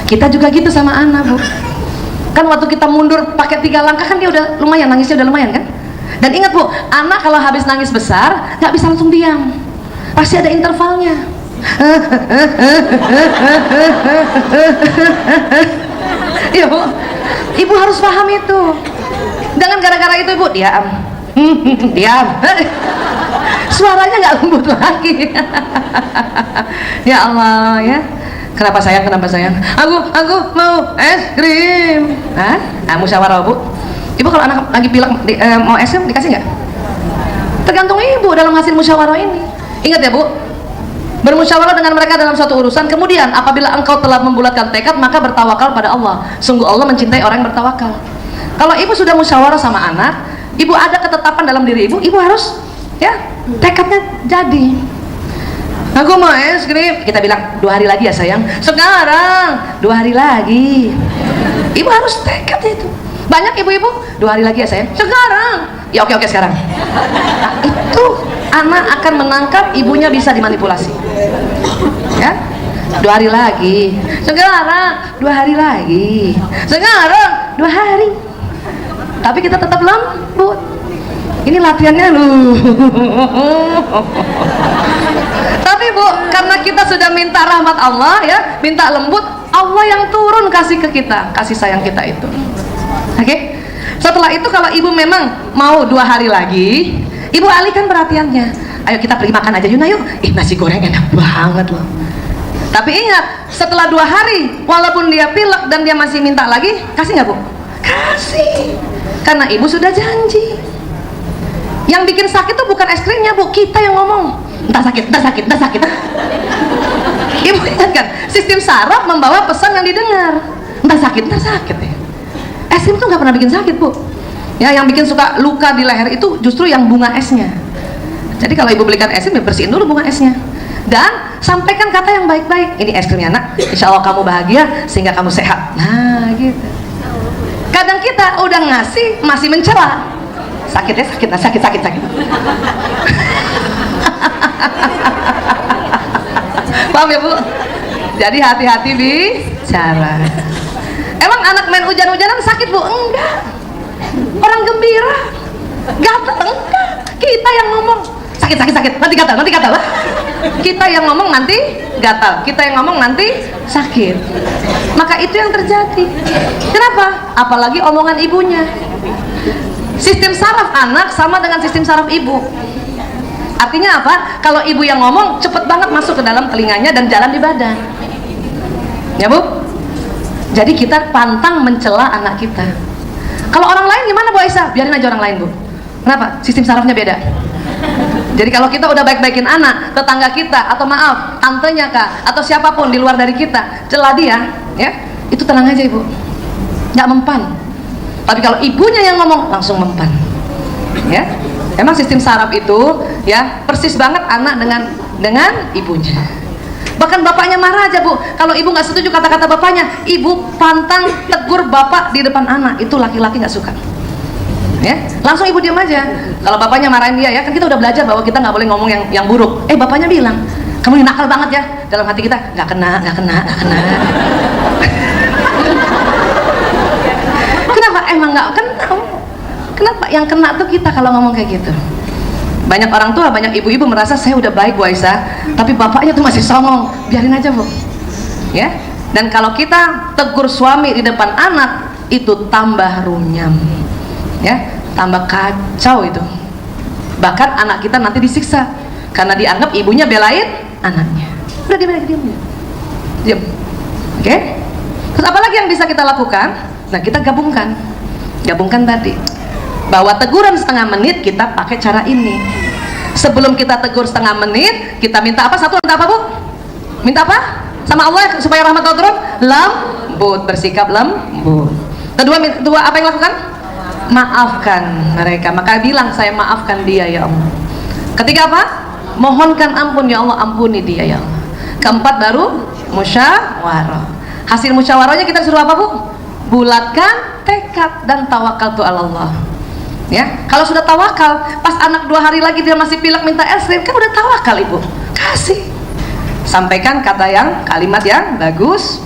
Kita juga gitu sama anak, Bu. Kan waktu kita mundur pakai 3 langkah kan dia udah lumayan, nangisnya udah lumayan kan. Dan ingat Bu, anak kalau habis nangis besar nggak bisa langsung diam, pasti ada intervalnya. Iya Bu, ibu harus paham itu. Jangan gara-gara itu ibu diam, diam, suaranya nggak lembut lagi. Ya Allah ya. Kenapa sayang? Kenapa sayang? Aku mau es krim. Hah? Nah, musyawarah Bu. Ibu kalau anak lagi pilek mau es krim dikasih nggak? Tergantung ibu dalam hasil musyawarah ini. Ingat ya Bu, bermusyawarah dengan mereka dalam suatu urusan. Kemudian apabila engkau telah membulatkan tekad, maka bertawakal pada Allah. Sungguh Allah mencintai orang yang bertawakal. Kalau ibu sudah musyawarah sama anak, ibu ada ketetapan dalam diri ibu, ibu harus ya tekadnya jadi. Aku mau es krim, kita bilang 2 hari lagi ya sayang. Sekarang 2 hari lagi. Ibu harus tekad itu. Banyak ibu-ibu 2 hari lagi ya sayang. Sekarang. Ya oke sekarang. Nah, itu anak akan menangkap ibunya bisa dimanipulasi. Ya. 2 hari lagi. Sekarang 2 hari lagi. Sekarang 2 hari. Tapi kita tetap lembut. Ini latihannya lu. Tapi Bu, karena kita sudah minta rahmat Allah ya, minta lembut, Allah yang turun kasih ke kita, kasih sayang kita itu. Oke? Setelah itu kalau ibu memang mau 2 hari lagi, ibu alihkan perhatiannya. Ayo kita pergi makan aja Yuna yuk. Nasi goreng enak banget loh. Tapi ingat, setelah 2 hari, walaupun dia pilek dan dia masih minta lagi, kasih nggak Bu? Kasih. Karena ibu sudah janji. Yang bikin sakit tuh bukan es krimnya Bu, kita yang ngomong. Entah sakit. Ibu ingat kan, sistem saraf membawa pesan yang didengar. Entah sakit ya. Es krim tuh nggak pernah bikin sakit Bu. Ya, yang bikin suka luka di leher itu justru yang bunga esnya. Jadi kalau ibu belikan es krim, ya bersihin dulu bunga esnya. Dan sampaikan kata yang baik-baik. Ini es krimnya nak, insya Allah kamu bahagia sehingga kamu sehat. Nah gitu. Kadang kita udah ngasih masih mencela. Sakit. Paham ya Bu? Jadi hati-hati bicara. Emang anak main hujan-hujanan sakit Bu? Enggak. Orang gembira gatal? Enggak. Kita yang ngomong sakit, nanti gatal. Kita yang ngomong nanti gatal, kita yang ngomong nanti sakit. Maka itu yang terjadi. Kenapa? Apalagi omongan ibunya. Sistem saraf anak sama dengan sistem saraf ibu. Artinya apa? Kalau ibu yang ngomong, cepet banget masuk ke dalam telinganya dan jalan di badan. Ya Bu? Jadi kita pantang mencela anak kita. Kalau orang lain gimana Bu Aisyah? Biarin aja orang lain Bu. Kenapa? Sistem sarafnya beda. Jadi kalau kita udah baik-baikin anak, tetangga kita, atau maaf, tantenya Kak, atau siapapun di luar dari kita, celah dia, ya, itu tenang aja Ibu. Nggak mempan. Tapi kalau ibunya yang ngomong, langsung mempan. Ya. Emang sistem saraf itu ya persis banget anak dengan ibunya. Bahkan bapaknya marah aja Bu, kalau ibu nggak setuju kata-kata bapaknya, ibu pantang tegur bapak di depan anak. Itu laki-laki nggak suka. Ya, langsung ibu diam aja. Kalau bapaknya marahin dia, ya kan kita udah belajar bahwa kita nggak boleh ngomong yang buruk. Bapaknya bilang, kamu ini nakal banget ya. Dalam hati kita, nggak kena. Kenapa? Emang nggak kena. Kenapa? Yang kena tuh kita kalau ngomong kayak gitu. Banyak orang tua, banyak ibu-ibu merasa saya udah baik Bu Aisyah, tapi bapaknya tuh masih songong. Biarin aja Bu. Ya. Dan kalau kita tegur suami di depan anak, itu tambah runyam. Ya, tambah kacau itu. Bahkan anak kita nanti disiksa karena dianggap ibunya belain anaknya. Udah diam. Oke? Terus apalagi yang bisa kita lakukan? Nah, kita gabungkan tadi bahwa teguran setengah menit kita pakai cara ini. Sebelum kita tegur setengah menit, kita minta apa? Satu, minta apa Bu? Minta apa? Sama Allah supaya rahmat Allah turun? Lembut, bersikap lembut. Kedua apa yang lakukan? Maafkan mereka. Maka bilang, saya maafkan dia ya Allah. Ketiga apa? Mohonkan ampun ya Allah, ampuni dia ya Allah. Keempat baru musyawarah. Hasil musyawarahnya kita suruh apa Bu? Bulatkan tekad dan tawakal tu Allah. Ya, kalau sudah tawakal, pas anak 2 hari lagi dia masih pilek minta es krim, kan udah tawakal Ibu. Kasih. Sampaikan kalimat yang bagus.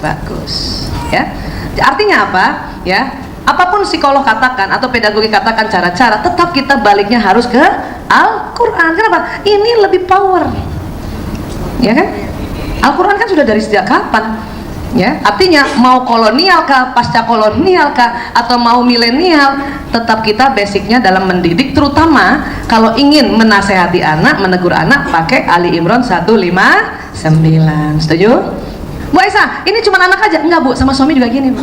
Ya. Artinya apa? Ya. Apapun psikolog katakan atau pedagogi katakan cara-cara, tetap kita baliknya harus ke Al-Qur'an. Kenapa? Ini lebih power. Ya kan? Al-Qur'an kan sudah dari sejak kapan? Ya, artinya mau kolonial kah, pasca kolonial kah, atau mau milenial, tetap kita basicnya dalam mendidik, terutama kalau ingin menasehati anak, menegur anak, pakai Ali Imran 159. Setuju? Bu Aisyah, ini cuma anak aja? Enggak Bu, sama suami juga gini Bu.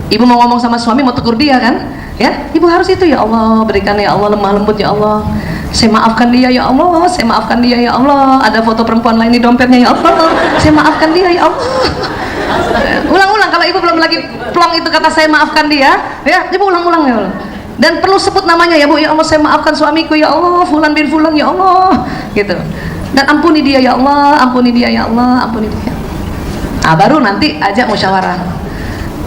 Ibu mau ngomong sama suami, mau tegur dia kan? Ya, ibu harus itu, ya Allah, berikan ya Allah lemah lembut ya Allah. Saya maafkan dia ya Allah, saya maafkan dia ya Allah. Ada foto perempuan lain di dompetnya ya Allah. Saya maafkan dia ya Allah. Ulang-ulang, kalau ibu belum lagi plong itu kata saya maafkan dia, ya ibu ulang-ulang ya Allah. Dan perlu sebut namanya ya Bu, ya Allah saya maafkan suamiku ya Allah, fulan bin fulan ya Allah, gitu. Dan ampuni dia ya Allah, ampuni dia ya Allah, ampuni dia. Nah, baru nanti ajak musyawarah.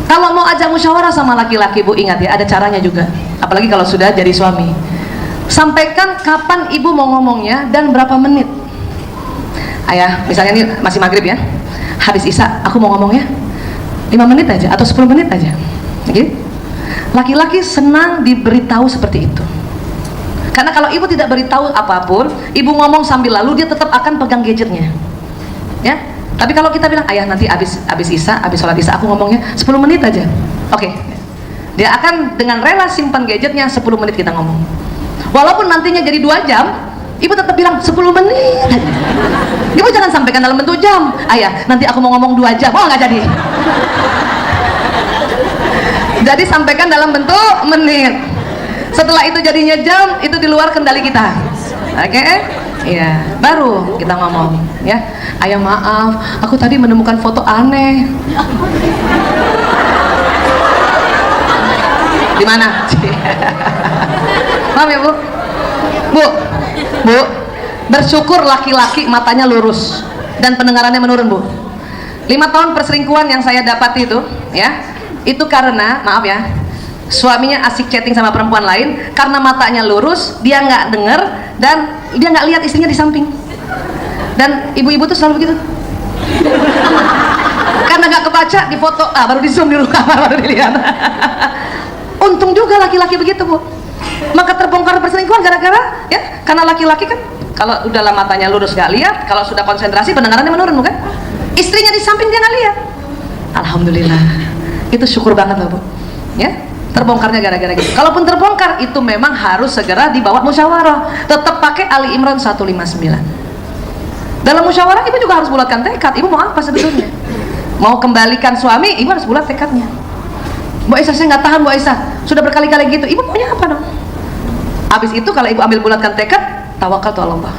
Kalau mau ajak musyawarah sama laki-laki Bu, ingat ya, ada caranya juga. Apalagi kalau sudah jadi suami. Sampaikan kapan ibu mau ngomongnya dan berapa menit. Ayah, misalnya ini masih maghrib ya, habis isya aku mau ngomongnya 5 menit aja atau 10 menit aja. Oke? Laki-laki senang diberitahu seperti itu. Karena kalau ibu tidak beritahu apapun, ibu ngomong sambil lalu, dia tetap akan pegang gadgetnya. Ya? Tapi kalau kita bilang, ayah nanti habis isya, habis sholat isya aku ngomongnya 10 menit aja. Oke. Dia akan dengan rela simpan gadgetnya 10 menit kita ngomong. Walaupun nantinya jadi 2 jam, ibu tetap bilang 10 menit aja. Ibu jangan sampaikan dalam bentuk jam. Ayah, nanti aku mau ngomong 2 jam. Oh, nggak jadi. Jadi sampaikan dalam bentuk menit. Setelah itu jadinya jam, itu di luar kendali kita. Oke? Iya, baru kita ngomong, ya. Ayah maaf, aku tadi menemukan foto aneh. Di mana? Paham ya Bu? Bu, bersyukur laki-laki matanya lurus dan pendengarannya menurun Bu. 5 tahun perselingkuhan yang saya dapat itu, ya, itu karena, maaf ya, suaminya asik chatting sama perempuan lain, karena matanya lurus, dia nggak dengar dan dia nggak lihat istrinya di samping. Dan ibu-ibu tuh selalu begitu. Karena nggak kebaca di foto, baru di zoom dulu, baru dilihat. Untung juga laki-laki begitu Bu. Maka terbongkar perselingkuhan gara-gara, ya, karena laki-laki kan kalau udah lah matanya lurus nggak lihat, kalau sudah konsentrasi pendengarannya menurun bukan? Istrinya di samping dia nggak lihat. Alhamdulillah, itu syukur banget loh Bu. Ya, terbongkarnya gara-gara gitu. Kalaupun terbongkar, itu memang harus segera dibawa musyawarah. Tetap pakai Ali Imran 159. Dalam musyawarah ibu juga harus bulatkan tekad. Ibu mau apa sebetulnya? Mau kembalikan suami, ibu harus bulat tekadnya. Bu Aisyah, saya nggak tahan Bu Aisyah, sudah berkali-kali gitu. Ibu maunya apa dong? Habis itu kalau ibu ambil bulatkan tekad, tawakal tu Allah.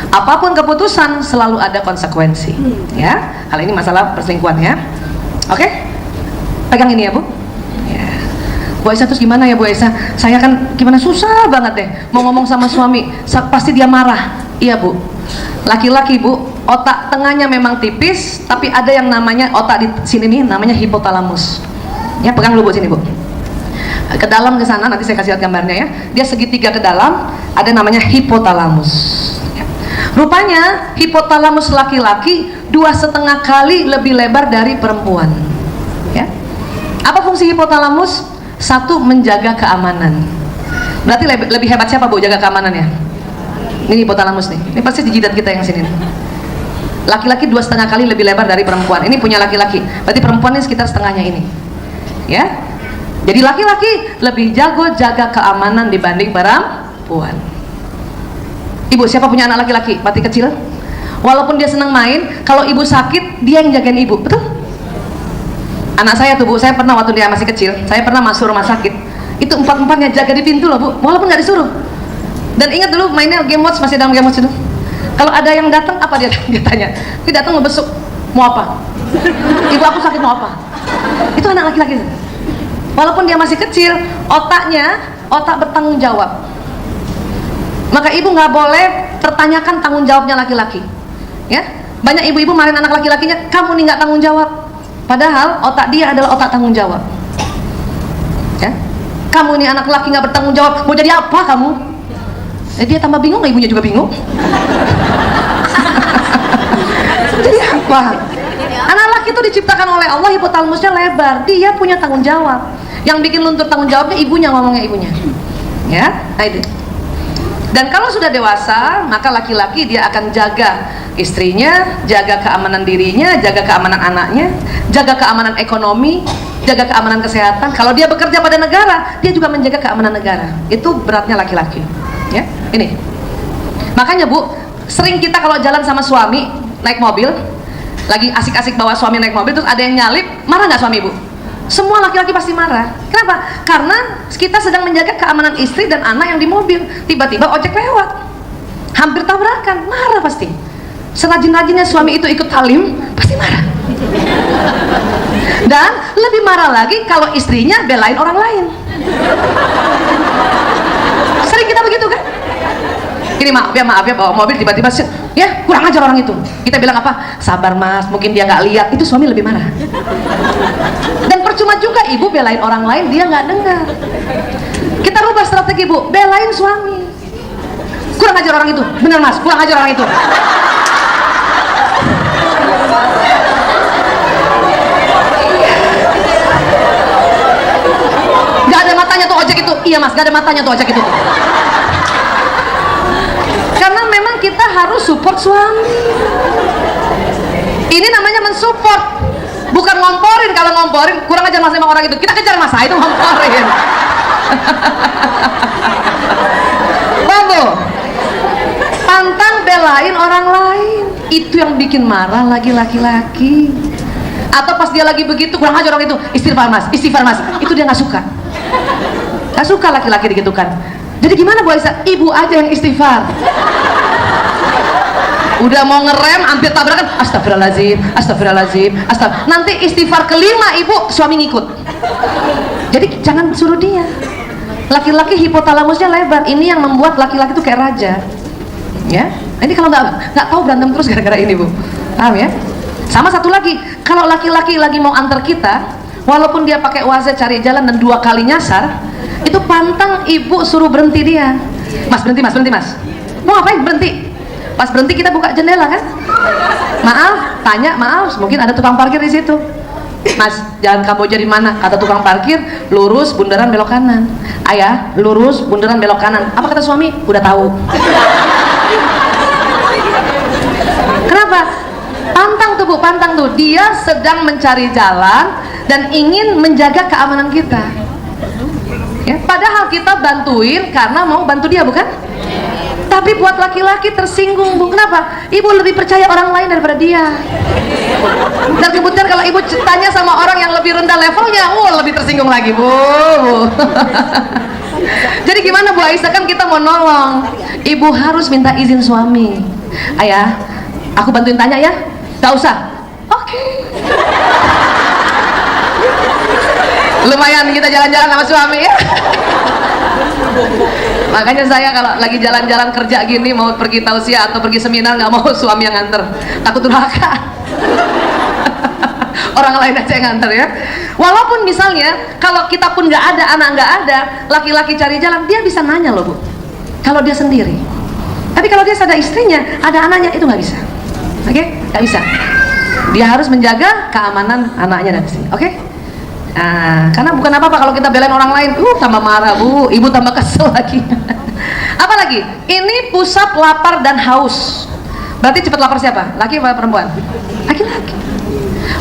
Apapun keputusan selalu ada konsekuensi. Ya, hal ini masalah perselingkuhan ya. Oke, pegang ini ya Bu. Ya. Bu Aisyah, terus gimana ya Bu Aisyah? Saya kan gimana, susah banget deh mau ngomong sama suami, pasti dia marah. Iya Bu, laki-laki Bu, otak tengahnya memang tipis, tapi ada yang namanya otak di sini nih, namanya hipotalamus. Ya, pegang dulu Bu sini Bu. Ke dalam ke sana, nanti saya kasih lihat gambarnya ya. Dia segitiga ke dalam, ada namanya hipotalamus. Ya. Rupanya hipotalamus laki-laki 2,5 kali lebih lebar dari perempuan. Ya. Apa fungsi hipotalamus? 1, menjaga keamanan. Berarti lebih hebat siapa Bu jaga keamanannya? Ini hipotalamus nih. Ini pasti di jidat kita yang sini nih. Laki-laki 2,5 kali lebih lebar dari perempuan. Ini punya laki-laki. Berarti perempuan ini sekitar setengahnya ini. Ya. Jadi laki-laki lebih jago jaga keamanan dibanding perempuan. Ibu, siapa punya anak laki-laki mati kecil? Walaupun dia senang main, kalau ibu sakit dia yang jagain ibu, betul? Anak saya tuh Bu, saya pernah waktu dia masih kecil, saya pernah masuk rumah sakit, itu empat-empatnya jaga di pintu loh Bu, walaupun nggak disuruh. Dan ingat dulu mainnya Game Watch, masih dalam Game Watch itu, kalau ada yang datang apa dia tanya, dia datang mau besuk, mau apa? Ibu aku sakit mau apa? Itu anak laki-laki. Walaupun dia masih kecil, otak bertanggung jawab. Maka ibu nggak boleh pertanyakan tanggung jawabnya laki-laki. Ya, banyak ibu-ibu marahin anak laki-lakinya, kamu nih nggak tanggung jawab. Padahal otak dia adalah otak tanggung jawab. Ya, kamu nih anak laki nggak bertanggung jawab, mau jadi apa kamu? Dia tambah bingung, ibunya juga bingung. Jadi apa? Anak laki itu diciptakan oleh Allah, hipotalamusnya lebar, dia punya tanggung jawab. Yang bikin luntur tanggung jawabnya ibunya, ngomongnya ibunya. Ya, nah itu. Dan kalau sudah dewasa, maka laki-laki dia akan jaga istrinya, jaga keamanan dirinya, jaga keamanan anaknya, jaga keamanan ekonomi, jaga keamanan kesehatan. Kalau dia bekerja pada negara, dia juga menjaga keamanan negara. Itu beratnya laki-laki. Ya, ini. Makanya Bu, sering kita kalau jalan sama suami naik mobil, lagi asik-asik bawa suami naik mobil, terus ada yang nyalip, marah nggak suami Bu? Semua laki-laki pasti marah. Kenapa? Karena kita sedang menjaga keamanan istri dan anak yang di mobil. Tiba-tiba ojek lewat, hampir tabrakan, marah pasti. Serajin-rajinnya suami itu ikut talim, pasti marah. Dan lebih marah lagi kalau istrinya belain orang lain. Sering kita begitu kan? Ini maaf ya bawa mobil tiba-tiba ya kurang ajar orang itu. Kita bilang apa? Sabar Mas, mungkin dia nggak lihat. Itu suami lebih marah. Dan percuma juga ibu belain orang lain, dia nggak dengar. Kita rubah strategi Bu, belain suami. Kurang ajar orang itu, bener Mas, kurang ajar orang itu. Gak ada matanya tuh ojek itu, iya Mas, gak ada matanya tuh ojek itu. Karena memang kita harus support suami. Ini namanya mensupport, bukan ngomporin. Kalau ngomporin, kurang ajar Mas sama orang itu, kita kejar Mas, itu ngomporin. Babu, pantang belain orang lain, itu yang bikin marah lagi laki-laki. Atau pas dia lagi begitu, kurang ajar orang itu, istighfar Mas, itu dia nggak suka. Nggak suka laki-laki digitukan. Jadi gimana Bu Aisyah? Ibu aja yang istighfar. Udah mau ngerem, hampir tabrakan, astagfirullahaladzim, nanti istighfar kelima ibu, suami ngikut. Jadi jangan suruh dia. Laki-laki hipotalamusnya lebar, ini yang membuat laki-laki itu kayak raja. Ya, ini kalau nggak tahu berantem terus gara-gara ini Bu. Paham ya? Sama satu lagi, kalau laki-laki lagi mau antar kita, walaupun dia pakai waze cari jalan dan 2 kali nyasar, itu pantang ibu suruh berhenti dia. Mas berhenti Mas. Mau ngapain berhenti? Pas berhenti kita buka jendela kan? Maaf, tanya maaf, mungkin ada tukang parkir di situ. Mas, jalan Kamboja di mana? Kata tukang parkir, lurus bundaran belok kanan. Ayah, lurus bundaran belok kanan. Apa kata suami? Udah tahu. Kenapa? Pantang tuh. Dia sedang mencari jalan dan ingin menjaga keamanan kita. Ya, padahal kita bantuin karena mau bantu dia, bukan? Tapi buat laki-laki tersinggung Bu. Kenapa? Ibu lebih percaya orang lain daripada dia. Dan kemudian kalau ibu tanya sama orang yang lebih rendah levelnya, lebih tersinggung lagi Bu. Jadi gimana Bu Aisyah, kan kita mau nolong. Ibu harus minta izin suami. Ayah, aku bantuin tanya ya? Gak usah. Oke. Lumayan kita jalan-jalan sama suami ya. Makanya saya kalau lagi jalan-jalan kerja gini, mau pergi tausiah atau pergi seminar, nggak mau suami yang nganter, takut durhaka. Orang lain aja yang nganter ya. Walaupun misalnya kalau kita pun nggak ada, anak nggak ada, laki-laki cari jalan, dia bisa nanya loh Bu, kalau dia sendiri. Tapi kalau dia ada istrinya, ada anaknya, itu nggak bisa. Oke? Nggak bisa. Dia harus menjaga keamanan anaknya dan istri. Oke? Nah, karena bukan apa-apa kalau kita belain orang lain, tambah marah Bu, ibu tambah kesel lagi. Apalagi, ini pusat lapar dan haus. Berarti cepat lapar siapa? Laki atau perempuan? Laki-laki.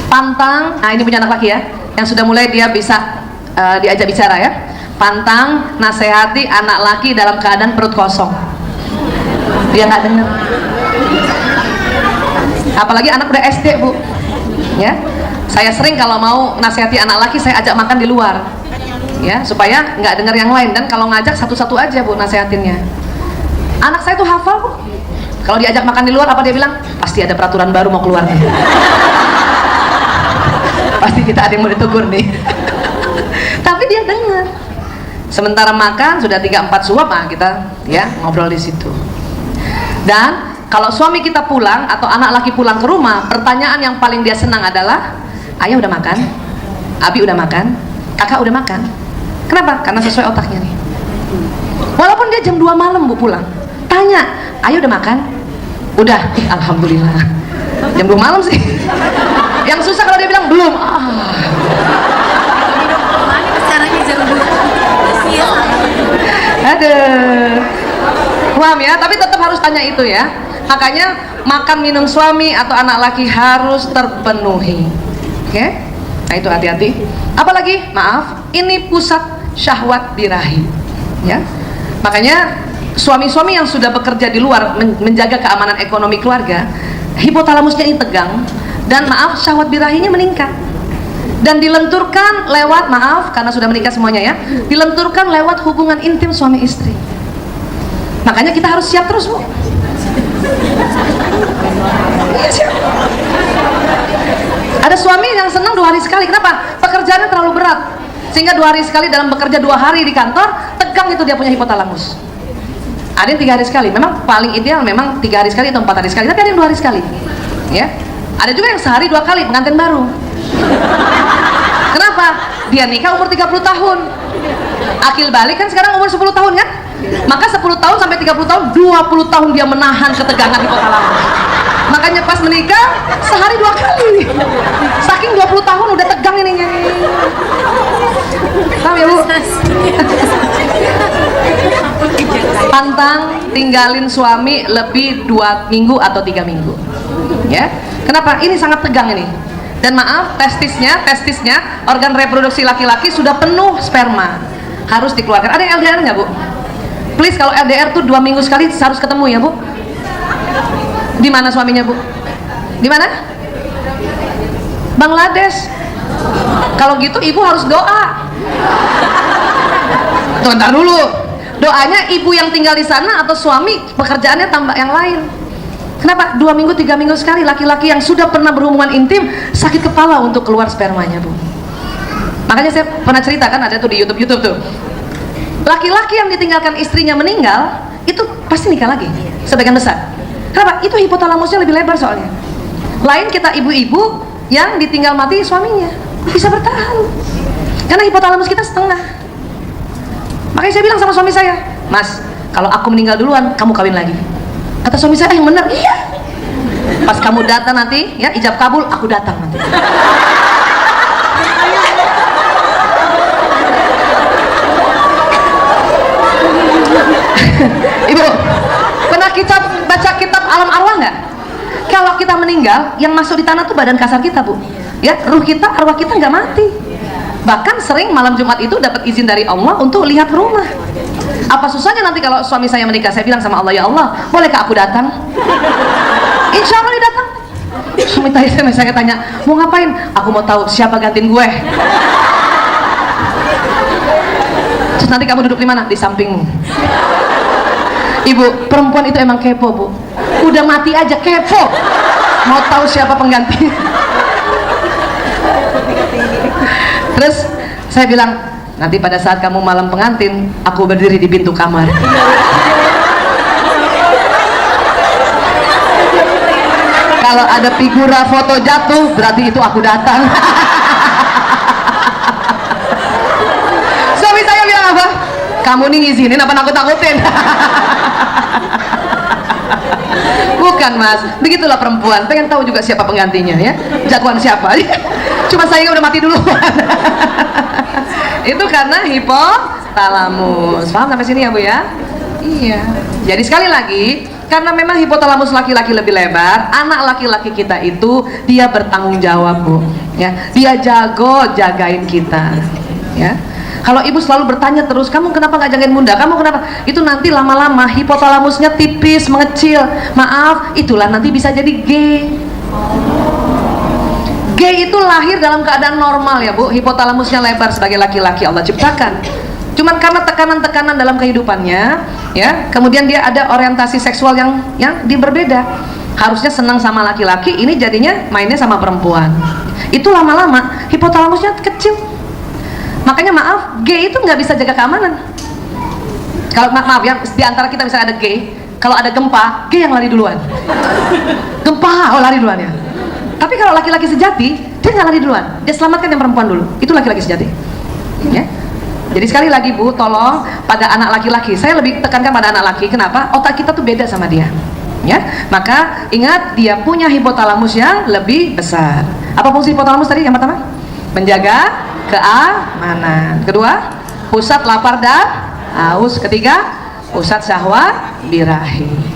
Pantang, nah ini punya anak laki ya, yang sudah mulai dia bisa diajak bicara ya. Pantang nasihati anak laki dalam keadaan perut kosong. Dia nggak dengar. Apalagi anak udah SD Bu, ya. Saya sering kalau mau nasihati anak laki, saya ajak makan di luar, ya, supaya nggak dengar yang lain. Dan kalau ngajak satu-satu aja Bu nasihatinnya. Anak saya tuh hafal Bu. Kalau diajak makan di luar, apa dia bilang? Pasti ada peraturan baru mau keluar nih. Pasti kita ada yang mau ditegur nih. Tapi dia dengar. Sementara makan sudah 3-4 suap, kita ya ngobrol di situ. Dan kalau suami kita pulang atau anak laki pulang ke rumah, pertanyaan yang paling dia senang adalah, ayah udah makan? Abi udah makan? Kakak udah makan? Kenapa? Karena sesuai otaknya nih. Walaupun dia jam 2 malam Bu pulang, tanya, ayah udah makan? Udah, alhamdulillah. Jam 2 malam sih. Yang susah kalau dia bilang belum. Aduh. Paham ya? Tapi tetap harus tanya itu ya. Makanya makan minum suami atau anak laki harus terpenuhi. Oke? Nah itu hati-hati. Apalagi, maaf, ini pusat syahwat birahi. Ya. Makanya suami-suami yang sudah bekerja di luar menjaga keamanan ekonomi keluarga, hipotalamusnya ini tegang, dan maaf, syahwat birahinya meningkat, dan dilenturkan lewat, maaf karena sudah menikah semuanya ya, dilenturkan lewat hubungan intim suami istri. Makanya kita harus siap terus Bu. Iya, siap. Ada suami yang senang 2 hari sekali. Kenapa? Pekerjaannya terlalu berat, sehingga 2 hari sekali dalam bekerja 2 hari di kantor, tegang itu dia punya hipotalamus. Ada yang 3 hari sekali, memang paling ideal memang 3 hari sekali atau 4 hari sekali, tapi ada yang 2 hari sekali, ya. Ada juga yang sehari 2 kali, pengantin baru. Kenapa? Dia nikah umur 30 tahun, akil balik kan sekarang umur 10 tahun kan? Maka 10 tahun sampai 30 tahun, 20 tahun dia menahan ketegangan hipotalamus. Makanya pas menikah sehari 2 kali, saking 20 tahun udah tegang ininya. Tahu ya Bu? Pantang tinggalin suami lebih 2 minggu atau 3 minggu, ya. Kenapa? Ini sangat tegang ini. Dan maaf, testisnya organ reproduksi laki-laki sudah penuh sperma, harus dikeluarkan. Ada yang LDR nggak Bu? Please, kalau LDR tuh 2 minggu sekali harus ketemu ya Bu. Di mana suaminya Bu? Di mana? Bangladesh. Kalau gitu ibu harus doa. Tuh, ntar dulu. Doanya ibu yang tinggal di sana atau suami pekerjaannya tambah yang lain. Kenapa? 2 minggu 3 minggu sekali laki-laki yang sudah pernah berhubungan intim sakit kepala untuk keluar spermanya Bu. Makanya saya pernah cerita kan, ada tuh di YouTube tuh. Laki-laki yang ditinggalkan istrinya meninggal itu pasti nikah lagi sebagian besar. Kenapa? Itu hipotalamusnya lebih lebar soalnya. Lain kita ibu-ibu yang ditinggal mati suaminya bisa bertahan karena hipotalamus kita setengah. Makanya saya bilang sama suami saya, Mas, kalau aku meninggal duluan, kamu kawin lagi. Kata suami saya, yang benar, iya. Pas kamu datang nanti, ya ijab kabul, aku datang nanti. Ibu, pernah kita baca kitab Alam Arwah nggak? Kalau kita meninggal, yang masuk di tanah tuh badan kasar kita Bu. Ya, ruh kita, arwah kita nggak mati. Bahkan sering malam Jumat itu dapat izin dari Allah untuk lihat rumah. Apa susahnya nanti kalau suami saya menikah, saya bilang sama Allah, ya Allah, bolehkah aku datang? Insya Allah dia datang. Suami saya tanya, mau ngapain? Aku mau tahu siapa gantiin gue. Terus nanti kamu duduk di mana? Di sampingmu. Ibu, perempuan itu emang kepo Bu. Udah mati aja kepo, mau tahu siapa pengganti. Terus saya bilang, nanti pada saat kamu malam pengantin, aku berdiri di pintu kamar. Kalau ada figura foto jatuh, berarti itu aku datang. Suami saya bilang apa? Kamu nih ngizinin apa nakut-nakutin? Bukan Mas, begitulah perempuan, pengen tahu juga siapa penggantinya ya, jagoan siapa. Cuma saya udah mati duluan. Itu karena hipotalamus. Paham sampai sini ya Bu ya? Iya. Jadi sekali lagi, karena memang hipotalamus laki-laki lebih lebar, anak laki-laki kita itu dia bertanggung jawab Bu. Ya, dia jago jagain kita. Ya. Kalau ibu selalu bertanya terus, kamu kenapa nggak jagain bunda? Kamu kenapa? Itu nanti lama-lama hipotalamusnya tipis, mengecil. Maaf, itulah nanti bisa jadi gay. Gay itu lahir dalam keadaan normal ya Bu, hipotalamusnya lebar sebagai laki-laki Allah ciptakan. Cuman karena tekanan-tekanan dalam kehidupannya, ya, kemudian dia ada orientasi seksual yang berbeda. Harusnya senang sama laki-laki, ini jadinya mainnya sama perempuan. Itu lama-lama hipotalamusnya kecil. Makanya maaf, gay itu nggak bisa jaga keamanan. Kalau maaf ya, di antara kita misalnya ada gay, kalau ada gempa, gay yang lari duluan. Gempa, oh lari duluan ya. Tapi kalau laki-laki sejati, dia nggak lari duluan, dia selamatkan yang perempuan dulu. Itu laki-laki sejati. Ya. Jadi sekali lagi Bu, tolong pada anak laki-laki, saya lebih tekankan pada anak laki. Kenapa? Otak kita tuh beda sama dia. Ya, maka ingat dia punya hipotalamus yang lebih besar. Apa fungsi hipotalamus tadi? Yang pertama, menjaga keamanan. Kedua, pusat lapar dan haus. Ketiga, pusat syahwat birahi.